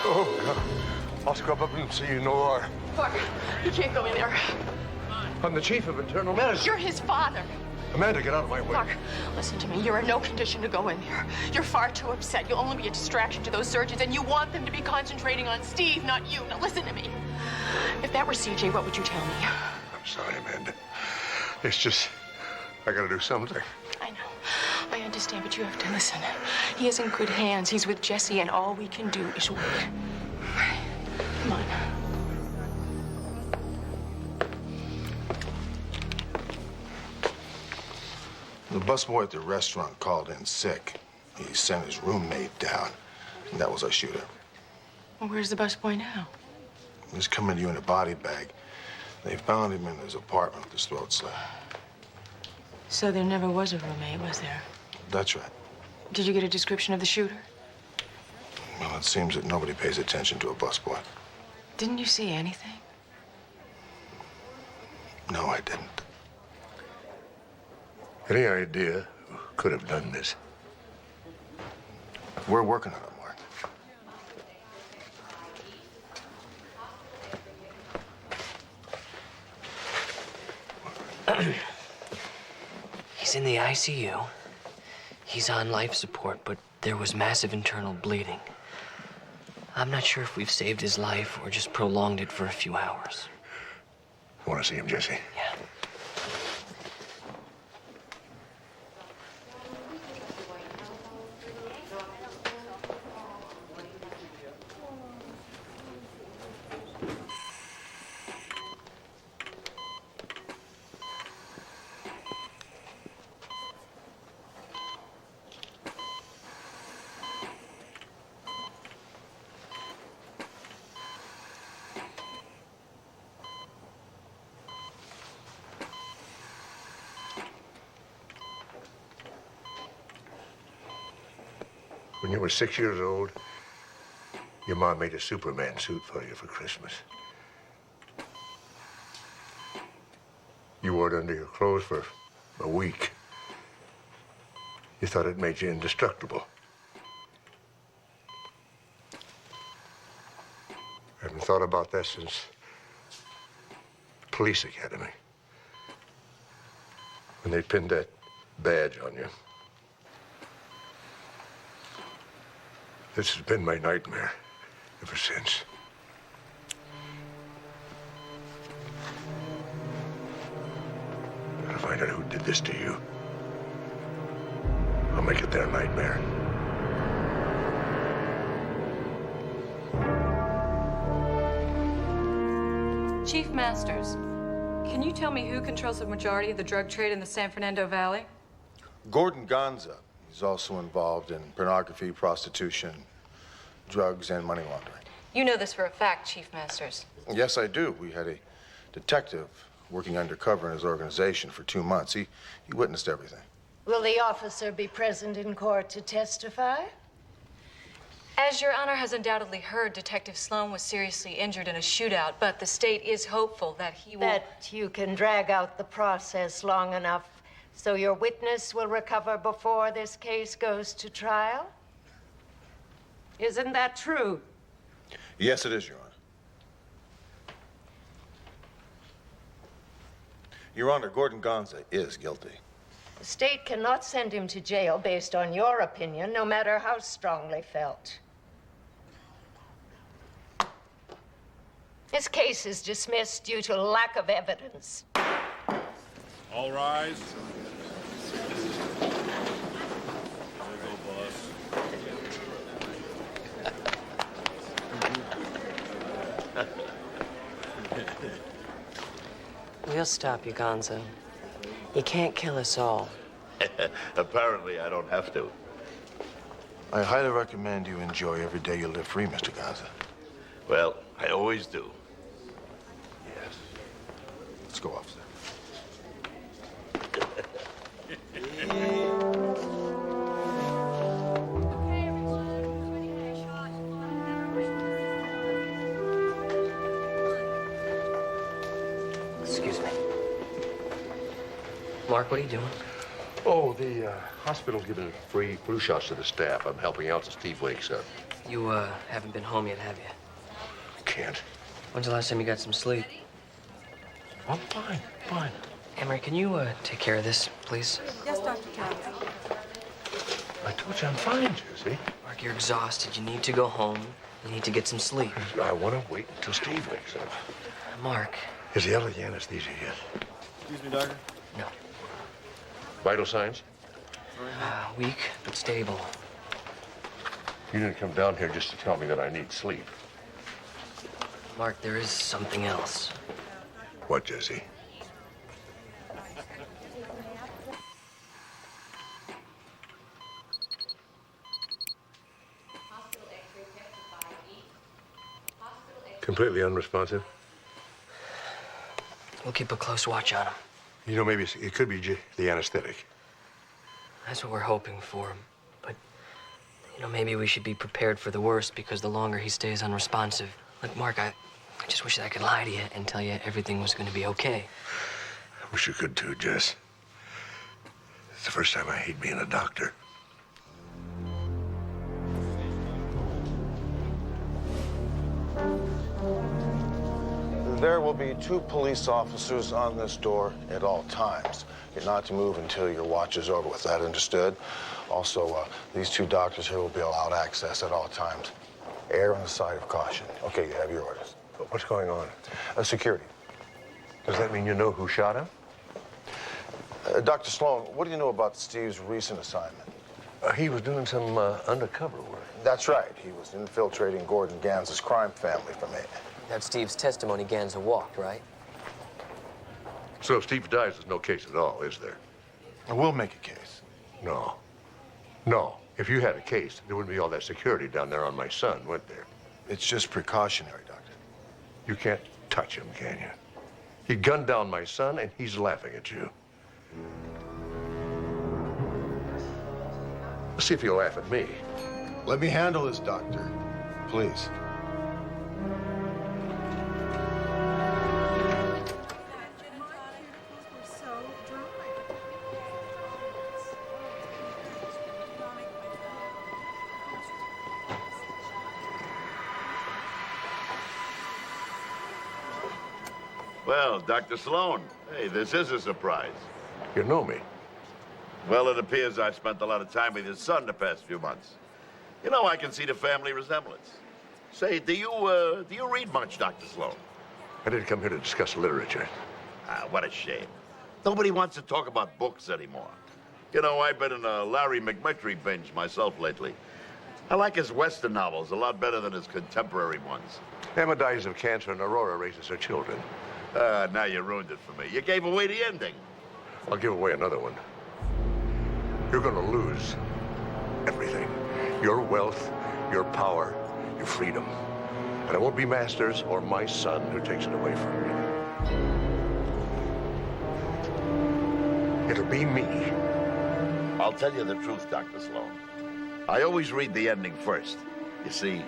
Oh, God. I'll scrub up and see you no more. Mark, you can't go in there. I'm the chief of internal medicine. You're his father. Amanda, get out of my way. Mark, listen to me. You're in no condition to go in there. You're far too upset. You'll only be a distraction to those surgeons, and you want them to be concentrating on Steve, not you. Now listen to me. If that were CJ, what would you tell me? I'm sorry, Amanda. It's just, I gotta do something. I know. I understand, but you have to listen. He is in good hands. He's with Jesse, and all we can do is wait. Come on. The busboy at the restaurant called in sick. He sent his roommate down, and that was our shooter. Well, where's the busboy now? He's coming to you in a body bag. They found him in his apartment with his throat slit. So there never was a roommate, was there? That's right. Did you get a description of the shooter? Well, it seems that nobody pays attention to a busboy. Didn't you see anything? No, I didn't. Any idea who could have done this? We're working on it, Mark. He's in the ICU. He's on life support, but there was massive internal bleeding. I'm not sure if we've saved his life or just prolonged it for a few hours. You want to see him, Jesse? Yeah. When you were 6 years old, your mom made a Superman suit for you for Christmas. You wore it under your clothes for a week. You thought it made you indestructible. I haven't thought about that since police academy. When they pinned that badge on you. This has been my nightmare ever since. Gotta find out who did this to you. I'll make it their nightmare. Chief Masters, can you tell me who controls the majority of the drug trade in the San Fernando Valley? Gordon Gonza. He's also involved in pornography, prostitution, drugs, and money laundering. You know this for a fact, Chief Masters. Yes, I do. We had a detective working undercover in his organization for 2 months. He witnessed everything. Will the officer be present in court to testify? As Your Honor has undoubtedly heard, Detective Sloan was seriously injured in a shootout, but the state is hopeful that he will... That you can drag out the process long enough so your witness will recover before this case goes to trial? Isn't that true? Yes, it is, Your Honor. Your Honor, Gordon Gonza is guilty. The state cannot send him to jail based on your opinion, no matter how strongly felt. This case is dismissed due to lack of evidence. All rise. We'll stop you, Gonzo. You can't kill us all. Apparently, I don't have to. I highly recommend you enjoy every day you live free, Mr. Gonza. Well, I always do. Yes. Let's go, officer. Excuse me. Mark, what are you doing? Oh, the hospital's giving free flu shots to the staff. I'm helping out till Steve wakes up. You, haven't been home yet, have you? Can't. When's the last time you got some sleep? I'm fine. Emery, can you, take care of this, please? Yes, Dr. Travis. I told you I'm fine, Jesse. Mark, you're exhausted. You need to go home. You need to get some sleep. I want to wait until Steve wakes up. Mark. Is he out of the anesthesia yet? Excuse me, doctor? No. Vital signs? Weak, but stable. You didn't come down here just to tell me that I need sleep. Mark, there is something else. What, Jesse? Completely unresponsive? We'll keep a close watch on him. You know, maybe it could be the anesthetic. That's what we're hoping for. But, you know, maybe we should be prepared for the worst because the longer he stays unresponsive. Look, Mark, I just wish that I could lie to you and tell you everything was going to be okay. I wish you could too, Jess. It's the first time I hate being a doctor. There will be 2 police officers on this door at all times. You're not to move until your watch is over with. That understood? Also, these 2 doctors here will be allowed access at all times. Err on the side of caution. Okay, you have your orders. But what's going on? Security. Does that mean you know who shot him? Dr. Sloan, what do you know about Steve's recent assignment? He was doing some undercover work. That's right. He was infiltrating Gordon Ganz's crime family for me. That's Steve's testimony Ganza walked, right? So if Steve dies, there's no case at all, is there? We'll make a case. No. No. If you had a case, there wouldn't be all that security down there on my son, would there? It's just precautionary, Doctor. You can't touch him, can you? He gunned down my son, and he's laughing at you. Let's see if he'll laugh at me. Let me handle this, Doctor. Please. Well, Dr. Sloan, hey, this is a surprise. You know me? Well, it appears I've spent a lot of time with your son the past few months. You know, I can see the family resemblance. Say, do you read much, Dr. Sloan? I didn't come here to discuss literature. Ah, what a shame. Nobody wants to talk about books anymore. You know, I've been in a Larry McMurtry binge myself lately. I like his Western novels a lot better than his contemporary ones. Emma dies of cancer and Aurora raises her children. Now you ruined it for me. You gave away the ending. I'll give away another one. You're gonna lose everything. Your wealth, your power, your freedom. And it won't be Masters or my son who takes it away from you. It'll be me. I'll tell you the truth, Dr. Sloan. I always read the ending first. You see,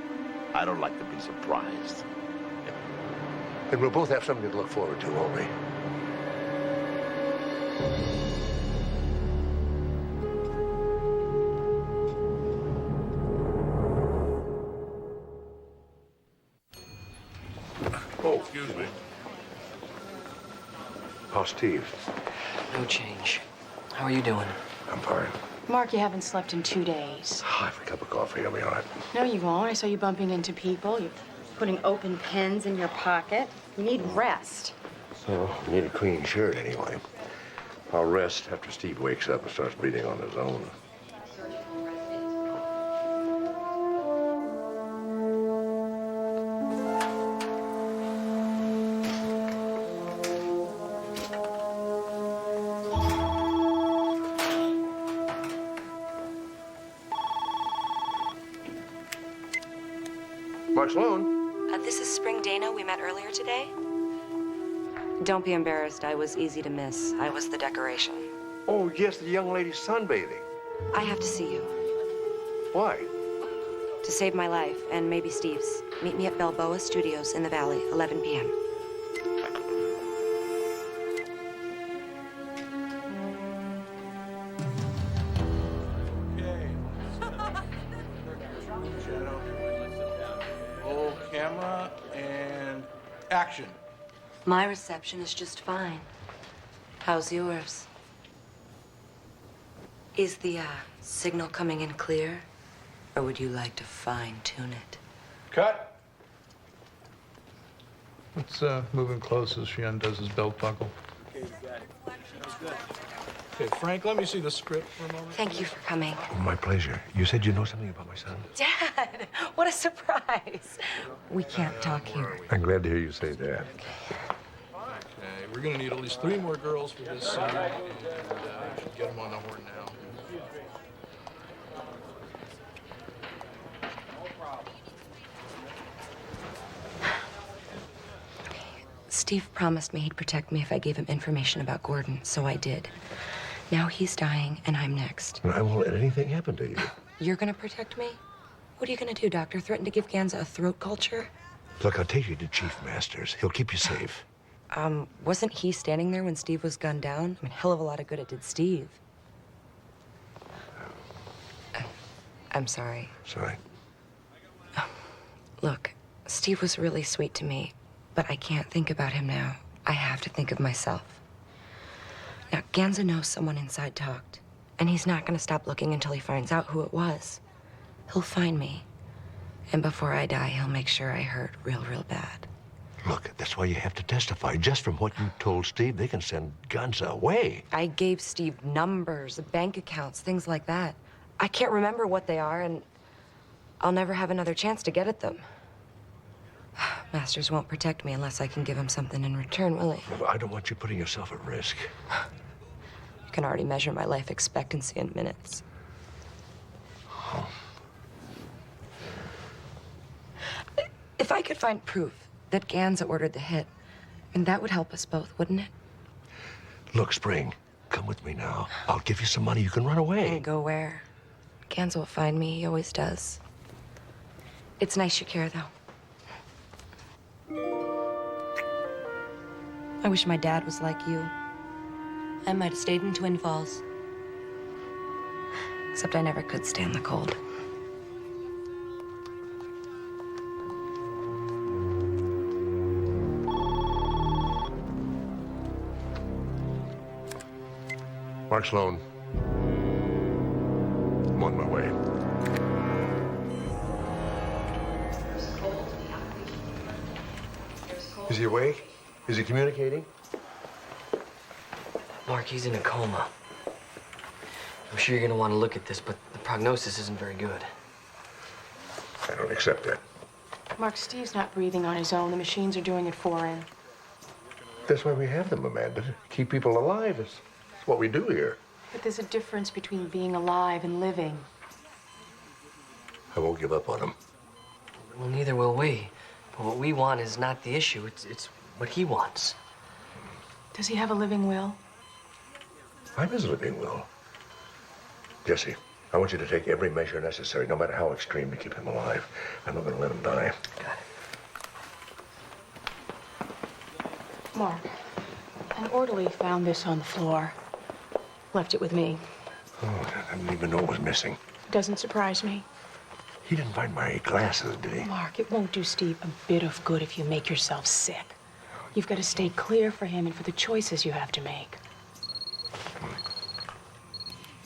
I don't like to be surprised. Then we'll both have something to look forward to, won't we? Oh, excuse me. How's Steve? No change. How are you doing? I'm fine. Mark, you haven't slept in 2 days. Have a cup of coffee, I'll be all right. No, you won't. I saw you bumping into people. You're putting open pens in your pocket. You need rest. Well, I need a clean shirt anyway. I'll rest after Steve wakes up and starts breathing on his own. Mark Sloan? This is Spring Dana. We met earlier today. Don't be embarrassed. I was easy to miss. I was the decoration. Oh, yes, the young lady sunbathing. I have to see you. Why? To save my life, and maybe Steve's. Meet me at Balboa Studios in the Valley, 11 p.m. Roll camera and action. My reception is just fine. How's yours? Is the signal coming in clear? Or would you like to fine-tune it? Cut. Let's move in close as she undoes his belt buckle. Okay, Frank, let me see the script for a moment. Thank you for coming. My pleasure. You said you know something about my son? Dad, what a surprise. We can't talk here. I'm glad to hear you say that. Okay, we're gonna need at least 3 more girls for this scene, and we should get them on the horn now. Steve promised me he'd protect me if I gave him information about Gordon, so I did. Now he's dying, and I'm next. I won't let anything happen to you. You're gonna protect me? What are you gonna do, Doctor? Threaten to give Ganza a throat culture? Look, I'll take you to Chief Masters. He'll keep you safe. Wasn't he standing there when Steve was gunned down? I mean, hell of a lot of good it did Steve. I'm sorry. Sorry. Look, Steve was really sweet to me, but I can't think about him now. I have to think of myself. Now, Ganza knows someone inside talked, and he's not gonna stop looking until he finds out who it was. He'll find me, and before I die, he'll make sure I hurt real, real bad. Look, that's why you have to testify. Just from what you told Steve, they can send Ganza away. I gave Steve numbers, bank accounts, things like that. I can't remember what they are, and I'll never have another chance to get at them. Masters won't protect me unless I can give him something in return, will he? Well, I don't want you putting yourself at risk. You can already measure my life expectancy in minutes. Oh. If I could find proof that Ganza ordered the hit, and that would help us both, wouldn't it? Look, Spring, come with me now. I'll give you some money. You can run away. And go where? Gonzo will find me. He always does. It's nice you care, though. I wish my dad was like you. I might have stayed in Twin Falls. Except I never could stand the cold. Mark Sloan. I'm on my way. Is he awake? Is he communicating? Mark, he's in a coma. I'm sure you're gonna want to look at this, but the prognosis isn't very good. I don't accept that. Mark, Steve's not breathing on his own. The machines are doing it for him. That's why we have them, Amanda, to keep people alive. It's what we do here. But there's a difference between being alive and living. I won't give up on him. Well, neither will we. But what we want is not the issue. It's what he wants. Does he have a living will? I'm his living will. Jesse, I want you to take every measure necessary, no matter how extreme, to keep him alive. I'm not going to let him die. Got it. Mark, an orderly found this on the floor. Left it with me. Oh, I didn't even know it was missing. Doesn't surprise me. He didn't find my glasses, did he? Mark, it won't do Steve a bit of good if you make yourself sick. You've got to stay clear for him and for the choices you have to make.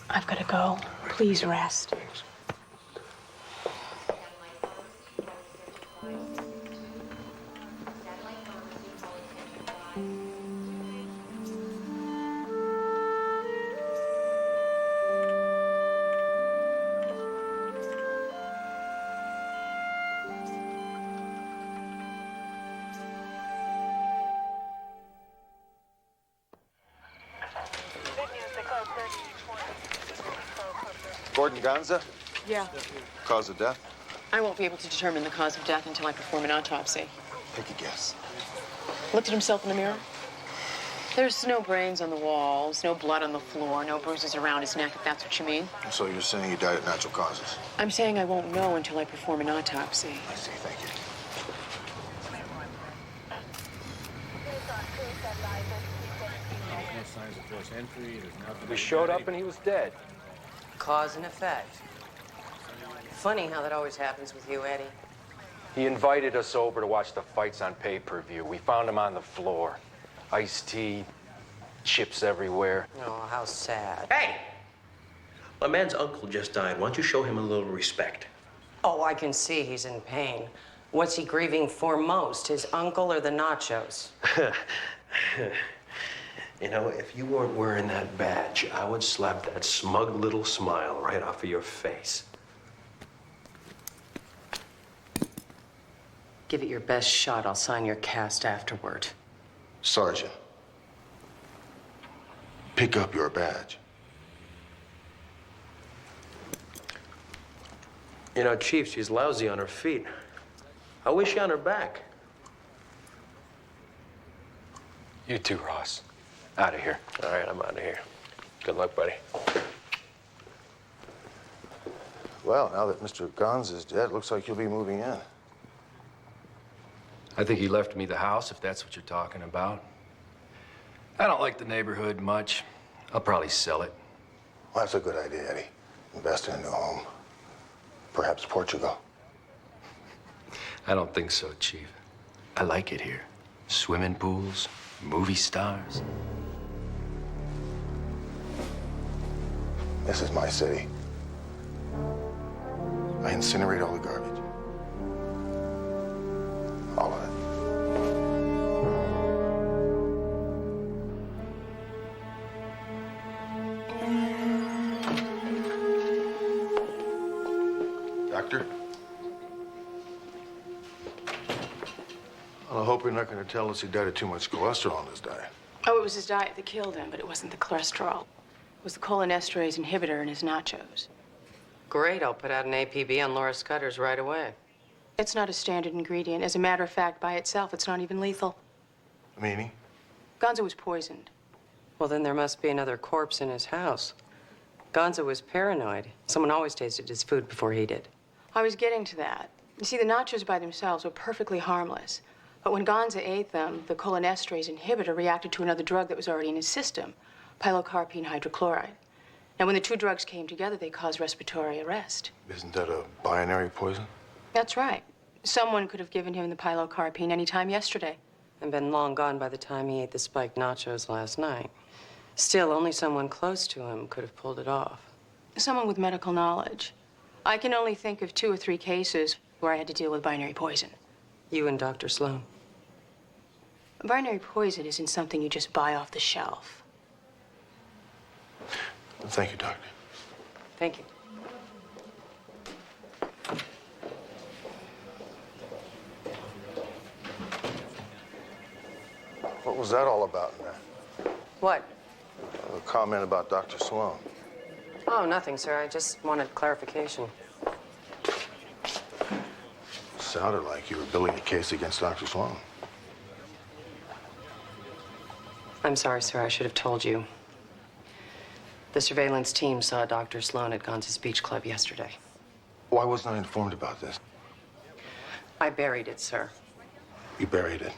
I've got to go. Please rest. Thanks. Gordon Gonza? Yeah. Cause of death? I won't be able to determine the cause of death until I perform an autopsy. Take a guess. Looked at himself in the mirror? There's no brains on the walls, no blood on the floor, no bruises around his neck, if that's what you mean. So you're saying he died of natural causes? I'm saying I won't know until I perform an autopsy. I see, thank you. We showed up and he was dead. Cause and effect. Funny how that always happens with you, Eddie. He invited us over to watch the fights on pay-per-view. We found him on the floor. Iced tea, chips everywhere. Oh, how sad. Hey! My man's uncle just died. Why don't you show him a little respect? Oh, I can see he's in pain. What's he grieving for most, his uncle or the nachos? You know, if you weren't wearing that badge, I would slap that smug little smile right off of your face. Give it your best shot. I'll sign your cast afterward. Sergeant, pick up your badge. You know, Chief, she's lousy on her feet. I wish she on her back. You too, Ross. Out of here. All right, I'm out of here. Good luck, buddy. Well, now that Mr. Gonz is dead, looks like you'll be moving in. I think he left me the house, if that's what you're talking about. I don't like the neighborhood much. I'll probably sell it. Well, that's a good idea, Eddie. Invest in a new home. Perhaps Portugal. I don't think so, Chief. I like it here. Swimming pools, movie stars. This is my city. I incinerate all the garbage. All of it. Doctor? Well, I hope you're not going to tell us he died of too much cholesterol in his diet. Oh, it was his diet that killed him, but it wasn't the cholesterol. It was the cholinesterase inhibitor in his nachos. Great, I'll put out an APB on Laura Scudder's right away. It's not a standard ingredient. As a matter of fact, by itself, it's not even lethal. Meaning? Gonzo was poisoned. Well, then there must be another corpse in his house. Gonzo was paranoid. Someone always tasted his food before he did. I was getting to that. You see, the nachos by themselves were perfectly harmless. But when Gonzo ate them, the cholinesterase inhibitor reacted to another drug that was already in his system, pilocarpine hydrochloride. And when the two drugs came together, they caused respiratory arrest. Isn't that a binary poison? That's right. Someone could have given him the pilocarpine any time yesterday. And been long gone by the time he ate the spiked nachos last night. Still, only someone close to him could have pulled it off. Someone with medical knowledge. I can only think of 2 or 3 cases where I had to deal with binary poison. You and Dr. Sloan. Binary poison isn't something you just buy off the shelf. Thank you, Doctor. Thank you. What was that all about in there? What? A comment about Dr. Sloan. Oh, nothing, sir. I just wanted clarification. Sounded like you were building a case against Dr. Sloan. I'm sorry, sir. I should have told you. The surveillance team saw Dr. Sloan at Gonza's Beach Club yesterday. Why wasn't I informed about this? I buried it, sir. You buried it.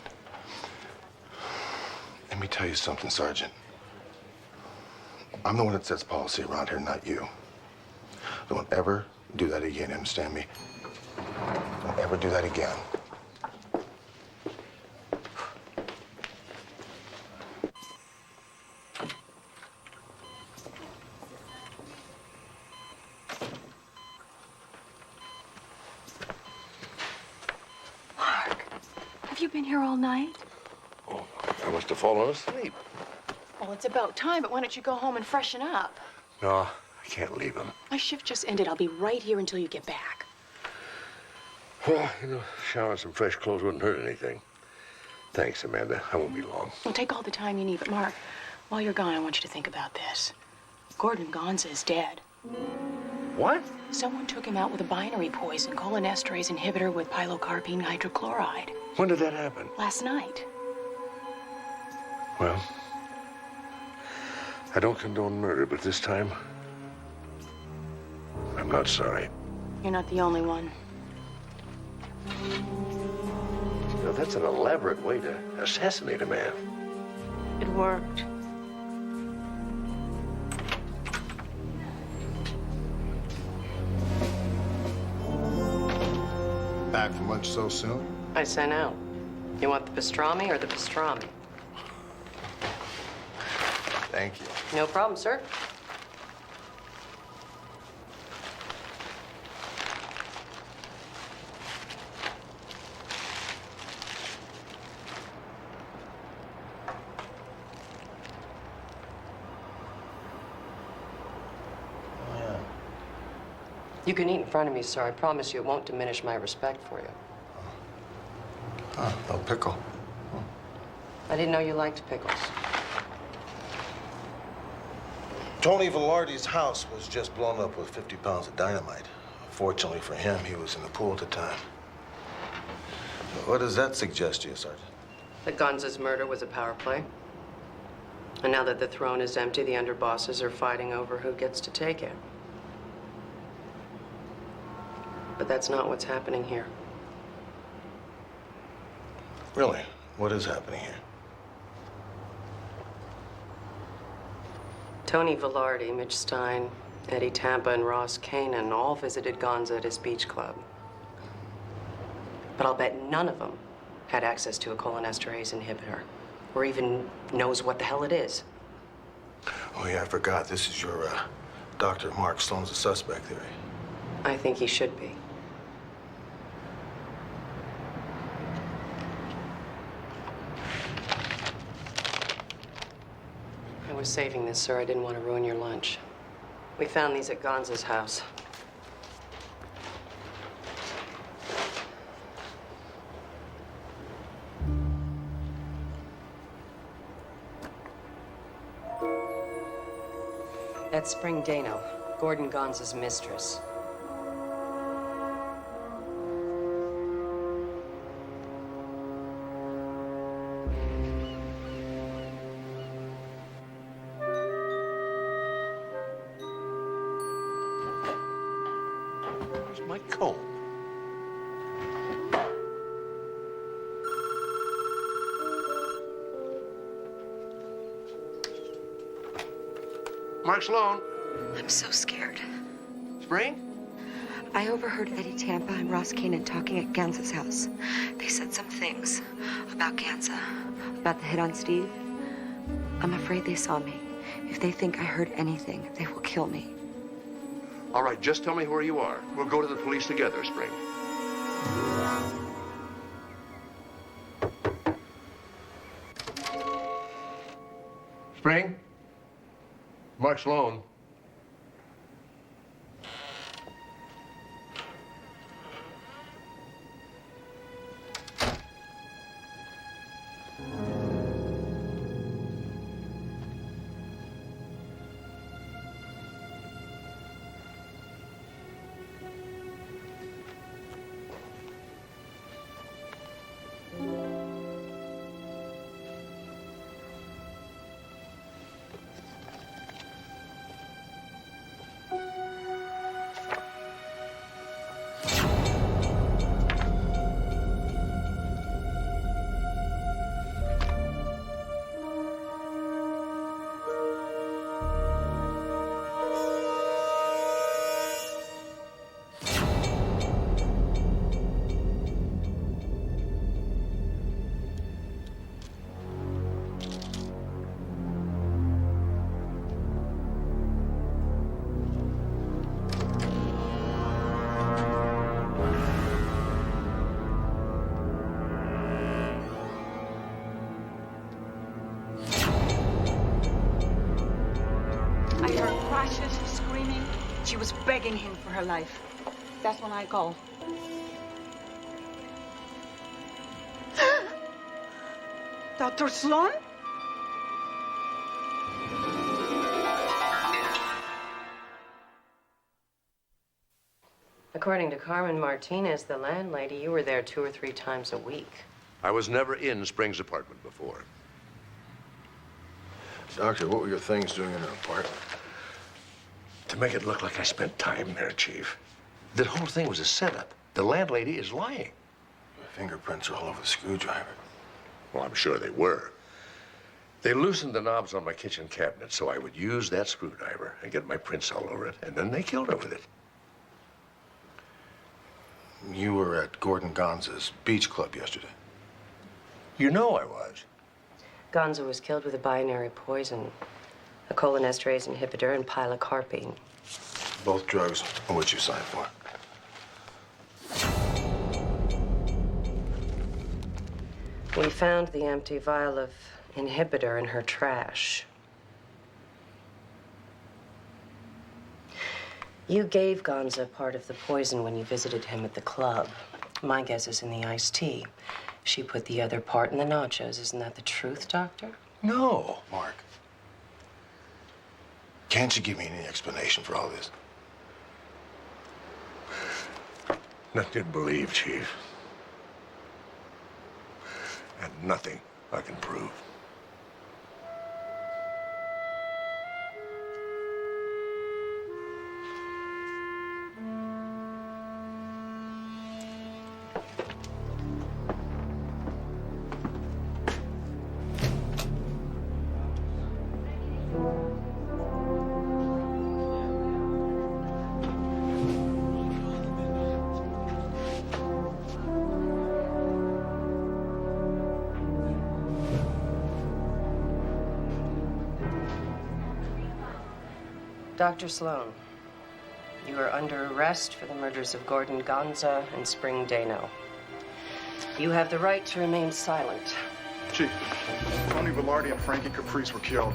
Let me tell you something, Sergeant. I'm the one that sets policy around here, not you. Don't ever do that again, you understand me? Don't ever do that again. Mark, have you been here all night? Oh, I must have fallen asleep. Well, it's about time, but why don't you go home and freshen up? No, I can't leave him. My shift just ended. I'll be right here until you get back. Well, shower and some fresh clothes wouldn't hurt anything. Thanks, Amanda. I won't be long. Well, take all the time you need, but Mark, while you're gone, I want you to think about this. Gordon Gonza is dead. What? Someone took him out with a binary poison, cholinesterase inhibitor with pilocarpine hydrochloride. When did that happen? Last night. Well, I don't condone murder, but this time, I'm not sorry. You're not the only one. That's an elaborate way to assassinate a man. It worked. Back from lunch so soon? I sent out. You want the pastrami or the pastrami? Thank you. No problem, sir. You can eat in front of me, sir. I promise you it won't diminish my respect for you. No pickle. I didn't know you liked pickles. Tony Velarde's house was just blown up with 50 pounds of dynamite. Fortunately for him, he was in the pool at the time. What does that suggest to you, Sergeant? That Gonza's murder was a power play. And now that the throne is empty, the underbosses are fighting over who gets to take it. But that's not what's happening here. Really? What is happening here? Tony Velarde, Mitch Stein, Eddie Tampa, and Ross Kanan all visited Gonza at his beach club. But I'll bet none of them had access to a cholinesterase inhibitor, or even knows what the hell it is. Oh, yeah, I forgot. This is your, Dr. Mark Sloan's a suspect theory. I think he should be. I was saving this, sir. I didn't want to ruin your lunch. We found these at Gonza's house. That's Spring Dano, Gordon Gonza's mistress. Mark Sloan. I'm so scared. Spring? I overheard Eddie Tampa and Ross Kanan talking at Gansa's house. They said some things about Gansa, about the hit on Steve. I'm afraid they saw me. If they think I heard anything, they will kill me. All right, just tell me where you are. We'll go to the police together, Spring. Spring? Mark Sloan. I heard crashes, screaming. She was begging him for her life. That's when I called. Dr. Sloan? According to Carmen Martinez, the landlady, you were there 2 or 3 times a week. I was never in Spring's apartment before. Doctor, what were your things doing in her apartment? To make it look like I spent time there, Chief. The whole thing was a setup. The landlady is lying. Your fingerprints are all over the screwdriver. Well, I'm sure they were. They loosened the knobs on my kitchen cabinet so I would use that screwdriver and get my prints all over it, and then they killed her with it. You were at Gordon Gonza's beach club yesterday. You know I was. Gonza was killed with a binary poison, a cholinesterase inhibitor and pilocarpine. Both drugs on which you signed for. We found the empty vial of inhibitor in her trash. You gave Gonza part of the poison when you visited him at the club. My guess is in the iced tea. She put the other part in the nachos. Isn't that the truth, Doctor? No. Mark, can't you give me any explanation for all this? Nothing to believe, Chief. And nothing I can prove. Dr. Sloan, you are under arrest for the murders of Gordon Gonza and Spring Dano. You have the right to remain silent. Chief, Tony Velarde and Frankie Caprice were killed.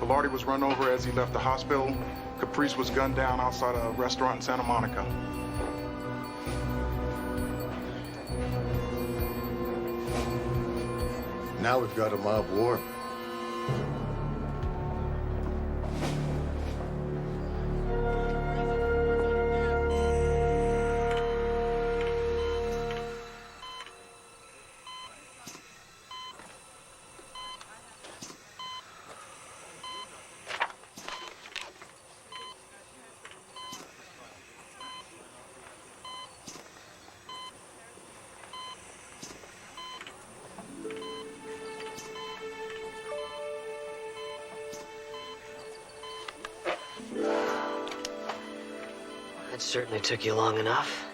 Velarde was run over as he left the hospital. Caprice was gunned down outside a restaurant in Santa Monica. Now we've got a mob war. Certainly took you long enough.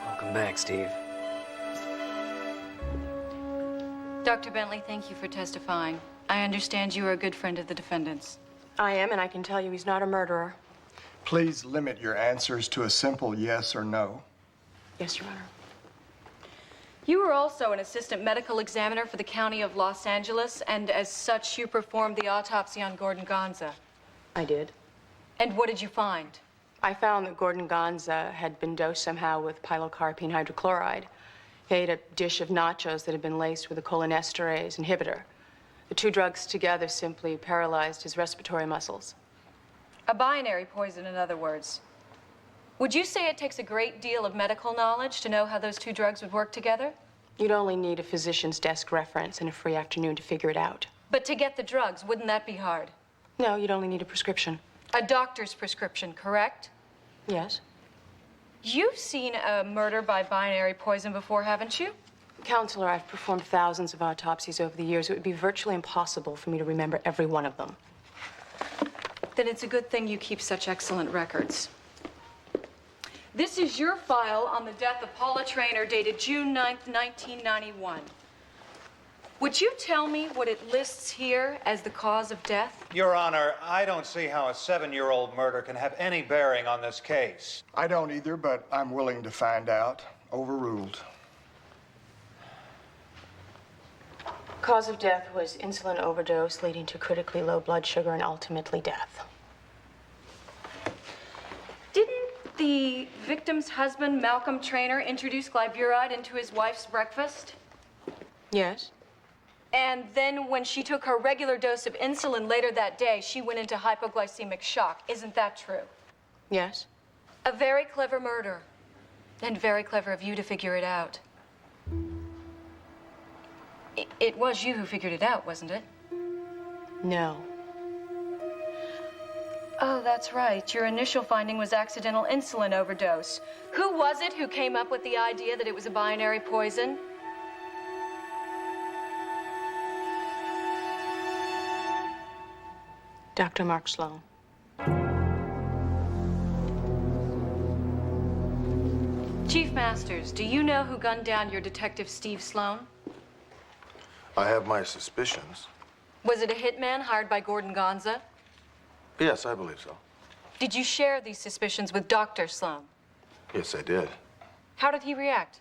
Welcome back, Steve. Dr. Bentley, thank you for testifying. I understand you are a good friend of the defendant's. I am, and I can tell you he's not a murderer. Please limit your answers to a simple yes or no. Yes, Your Honor. You were also an assistant medical examiner for the County of Los Angeles, and as such, you performed the autopsy on Gordon Gonza. I did. And what did you find? I found that Gordon Gonza had been dosed somehow with pilocarpine hydrochloride. He ate a dish of nachos that had been laced with a cholinesterase inhibitor. The two drugs together simply paralyzed his respiratory muscles. A binary poison, in other words. Would you say it takes a great deal of medical knowledge to know how those two drugs would work together? You'd only need a physician's desk reference and a free afternoon to figure it out. But to get the drugs, wouldn't that be hard? No, you'd only need a prescription. A doctor's prescription, correct? Yes. You've seen a murder by binary poison before, haven't you? Counselor, I've performed thousands of autopsies over the years. It would be virtually impossible for me to remember every one of them. Then it's a good thing you keep such excellent records. This is your file on the death of Paula Traynor, dated June 9th, 1991. Would you tell me what it lists here as the cause of death? Your Honor, I don't see how a 7-year-old murder can have any bearing on this case. I don't either, but I'm willing to find out. Overruled. Cause of death was insulin overdose, leading to critically low blood sugar and ultimately death. Didn't the victim's husband, Malcolm Traynor, introduce glyburide into his wife's breakfast? Yes. And then when she took her regular dose of insulin later that day, she went into hypoglycemic shock. Isn't that true? Yes. A very clever murder. And very clever of you to figure it out. It was you who figured it out, wasn't it? No. Oh, that's right. Your initial finding was accidental insulin overdose. Who was it who came up with the idea that it was a binary poison? Dr. Mark Sloan. Chief Masters, do you know who gunned down your detective, Steve Sloan? I have my suspicions. Was it a hitman hired by Gordon Gonza? Yes, I believe so. Did you share these suspicions with Dr. Sloan? Yes, I did. How did he react?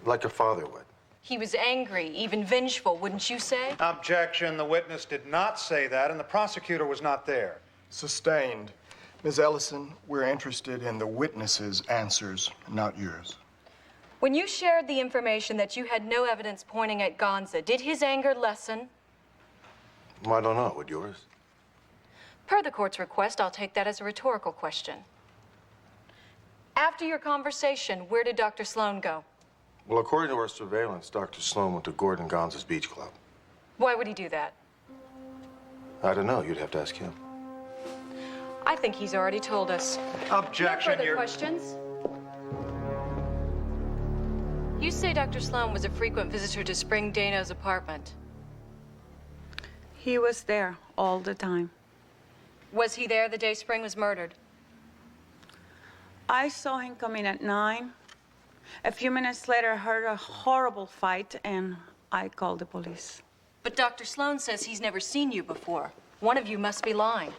Like a father would. He was angry, even vengeful, wouldn't you say? Objection. The witness did not say that, and the prosecutor was not there. Sustained. Ms. Ellison, we're interested in the witness's answers, not yours. When you shared the information that you had no evidence pointing at Gonza, did his anger lessen? Well, I don't know. Would yours? Per the court's request, I'll take that as a rhetorical question. After your conversation, where did Dr. Sloan go? Well, according to our surveillance, Dr. Sloan went to Gordon Gonza's beach club. Why would he do that? I don't know. You'd have to ask him. I think he's already told us. Objection. No further questions? You say Dr. Sloan was a frequent visitor to Spring Dano's apartment. He was there all the time. Was he there the day Spring was murdered? I saw him come in at 9. A few minutes later, I heard a horrible fight, and I called the police. But Dr. Sloan says he's never seen you before. One of you must be lying.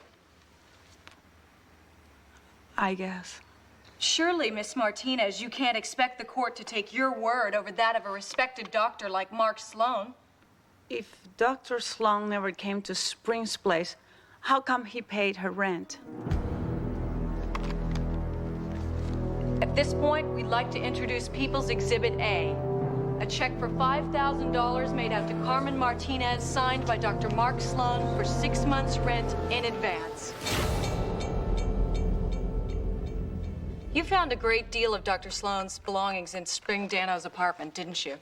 I guess. Surely, Miss Martinez, you can't expect the court to take your word over that of a respected doctor like Mark Sloan. If Dr. Sloan never came to Spring's place, how come he paid her rent? At this point, we'd like to introduce People's Exhibit A. A check for $5,000 made out to Carmen Martinez, signed by Dr. Mark Sloan for 6 months' rent in advance. You found a great deal of Dr. Sloan's belongings in Spring Dano's apartment, didn't you?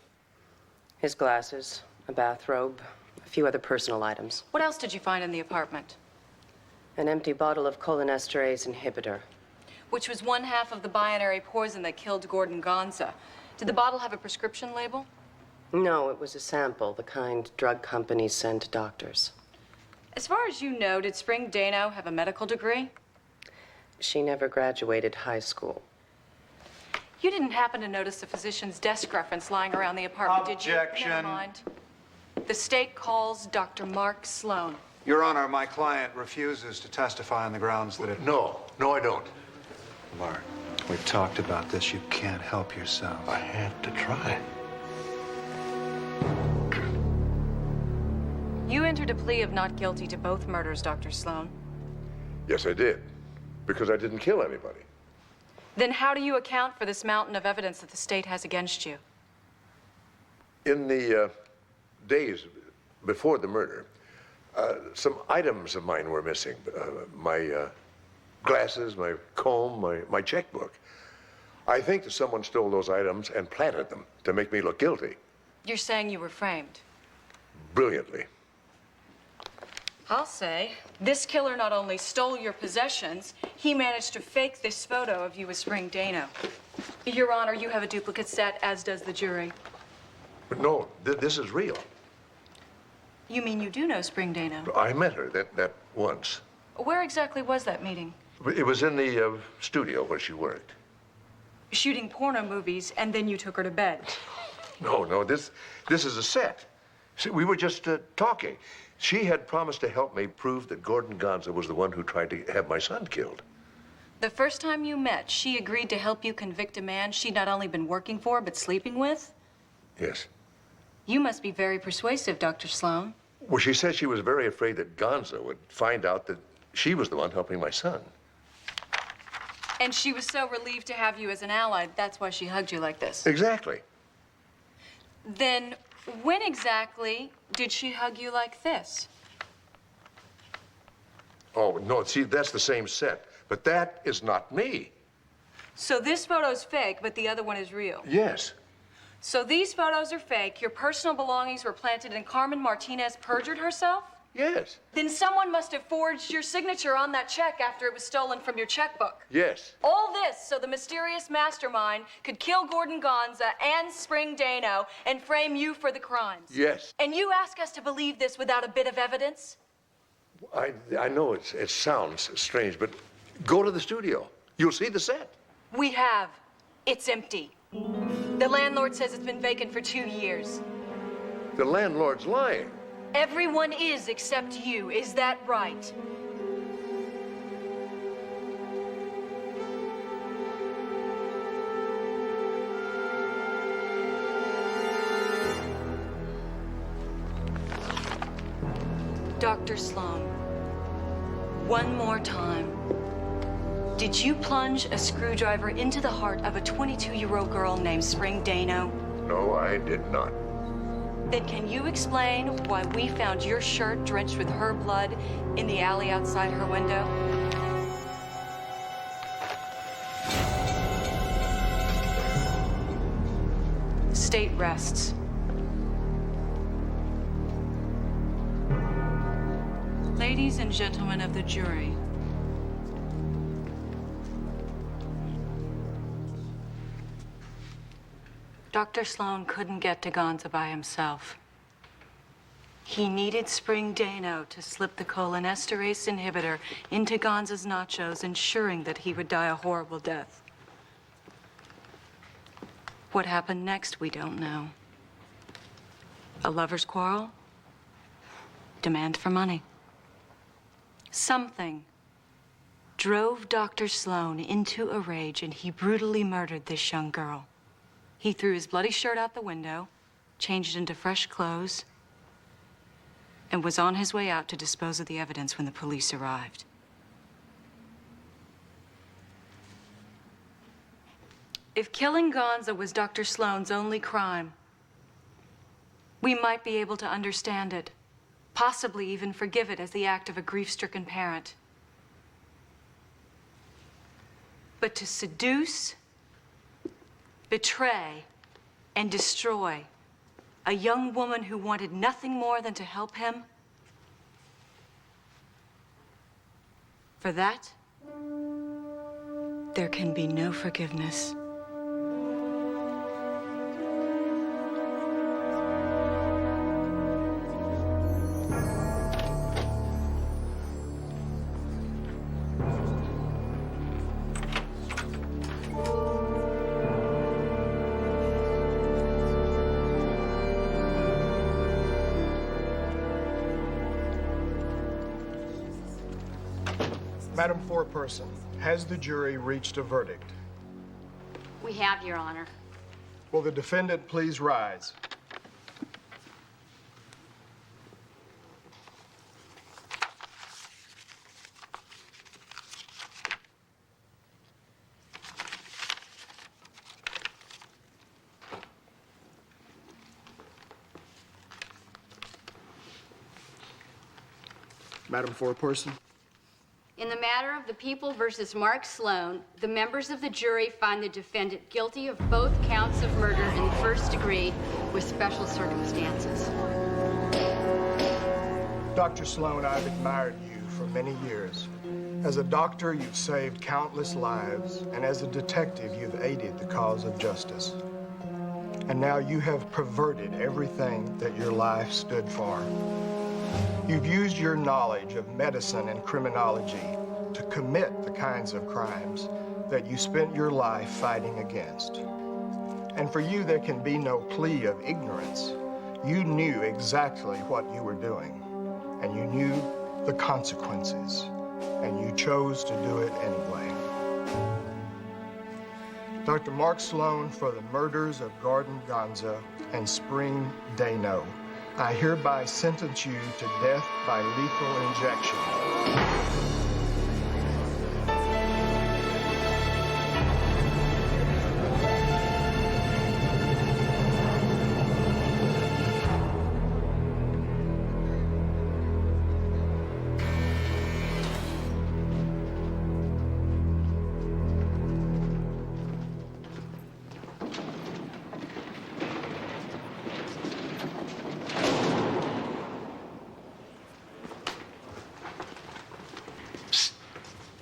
His glasses, a bathrobe, a few other personal items. What else did you find in the apartment? An empty bottle of cholinesterase inhibitor. Which was 1/2 of the binary poison that killed Gordon Gonza. Did the bottle have a prescription label? No, it was a sample, the kind drug companies send to doctors. As far as you know, did Spring Dano have a medical degree? She never graduated high school. You didn't happen to notice the physician's desk reference lying around the apartment, did you? Objection. Never mind. The state calls Dr. Mark Sloan. Your Honor, my client refuses to testify on the grounds that it... No, I don't. Bart, we've talked about this. You can't help yourself. I had to try. You entered a plea of not guilty to both murders, Dr. Sloan. Yes, I did. Because I didn't kill anybody. Then how do you account for this mountain of evidence that the state has against you? In the days before the murder, some items of mine were missing. My glasses, my comb, my checkbook. I think that someone stole those items and planted them to make me look guilty. You're saying you were framed. Brilliantly. I'll say, this killer not only stole your possessions, he managed to fake this photo of you with Spring Dano. Your Honor, you have a duplicate set, as does the jury. But no, this is real. You mean you do know Spring Dano? I met her that once. Where exactly was that meeting? It was in the studio where she worked. Shooting porno movies, and then you took her to bed. No, this is a set. See, we were just talking. She had promised to help me prove that Gordon Gonza was the one who tried to have my son killed. The first time you met, she agreed to help you convict a man she'd not only been working for, but sleeping with? Yes. You must be very persuasive, Dr. Sloan. Well, she said she was very afraid that Gonza would find out that she was the one helping my son. And she was so relieved to have you as an ally, that's why she hugged you like this. Exactly. Then when exactly did she hug you like this? Oh, no, see, that's the same set. But that is not me. So this photo's fake, but the other one is real? Yes. So these photos are fake, your personal belongings were planted, and Carmen Martinez perjured herself? Yes. Then someone must have forged your signature on that check after it was stolen from your checkbook. Yes. All this so the mysterious mastermind could kill Gordon Gonza and Spring Dano and frame you for the crimes. Yes. And you ask us to believe this without a bit of evidence? I know it sounds strange, but go to the studio. You'll see the set. We have. It's empty. The landlord says it's been vacant for 2 years. The landlord's lying. Everyone is except you. Is that right? Dr. Sloan, one more time. Did you plunge a screwdriver into the heart of a 22-year-old girl named Spring Dano? No, I did not. Then can you explain why we found your shirt drenched with her blood in the alley outside her window? The state rests. Ladies and gentlemen of the jury, Dr. Sloan couldn't get to Gonza by himself. He needed Spring Dano to slip the cholinesterase inhibitor into Gonza's nachos, ensuring that he would die a horrible death. What happened next, we don't know. A lover's quarrel? Demand for money. Something drove Dr. Sloan into a rage, and he brutally murdered this young girl. He threw his bloody shirt out the window, changed into fresh clothes, and was on his way out to dispose of the evidence when the police arrived. If killing Gonza was Dr. Sloan's only crime, we might be able to understand it, possibly even forgive it as the act of a grief-stricken parent. But to seduce, betray, and destroy a young woman who wanted nothing more than to help him, for that, there can be no forgiveness. Madam Foreperson, has the jury reached a verdict? We have, Your Honor. Will the defendant please rise? Madam Foreperson. In the matter of the People versus Mark Sloan, the members of the jury find the defendant guilty of both counts of murder in the first degree with special circumstances. Dr. Sloan, I've admired you for many years. As a doctor, you've saved countless lives, and as a detective, you've aided the cause of justice. And now you have perverted everything that your life stood for. You've used your knowledge of medicine and criminology to commit the kinds of crimes that you spent your life fighting against. And for you, there can be no plea of ignorance. You knew exactly what you were doing, and you knew the consequences, and you chose to do it anyway. Dr. Mark Sloan, for the murders of Gordon Gonza and Spring Dano, I hereby sentence you to death by lethal injection.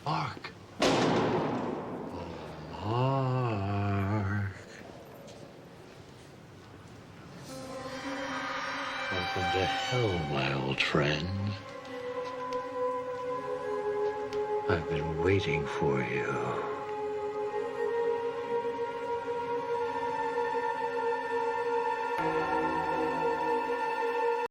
Mark. Mark. Welcome to hell, my old friend. I've been waiting for you.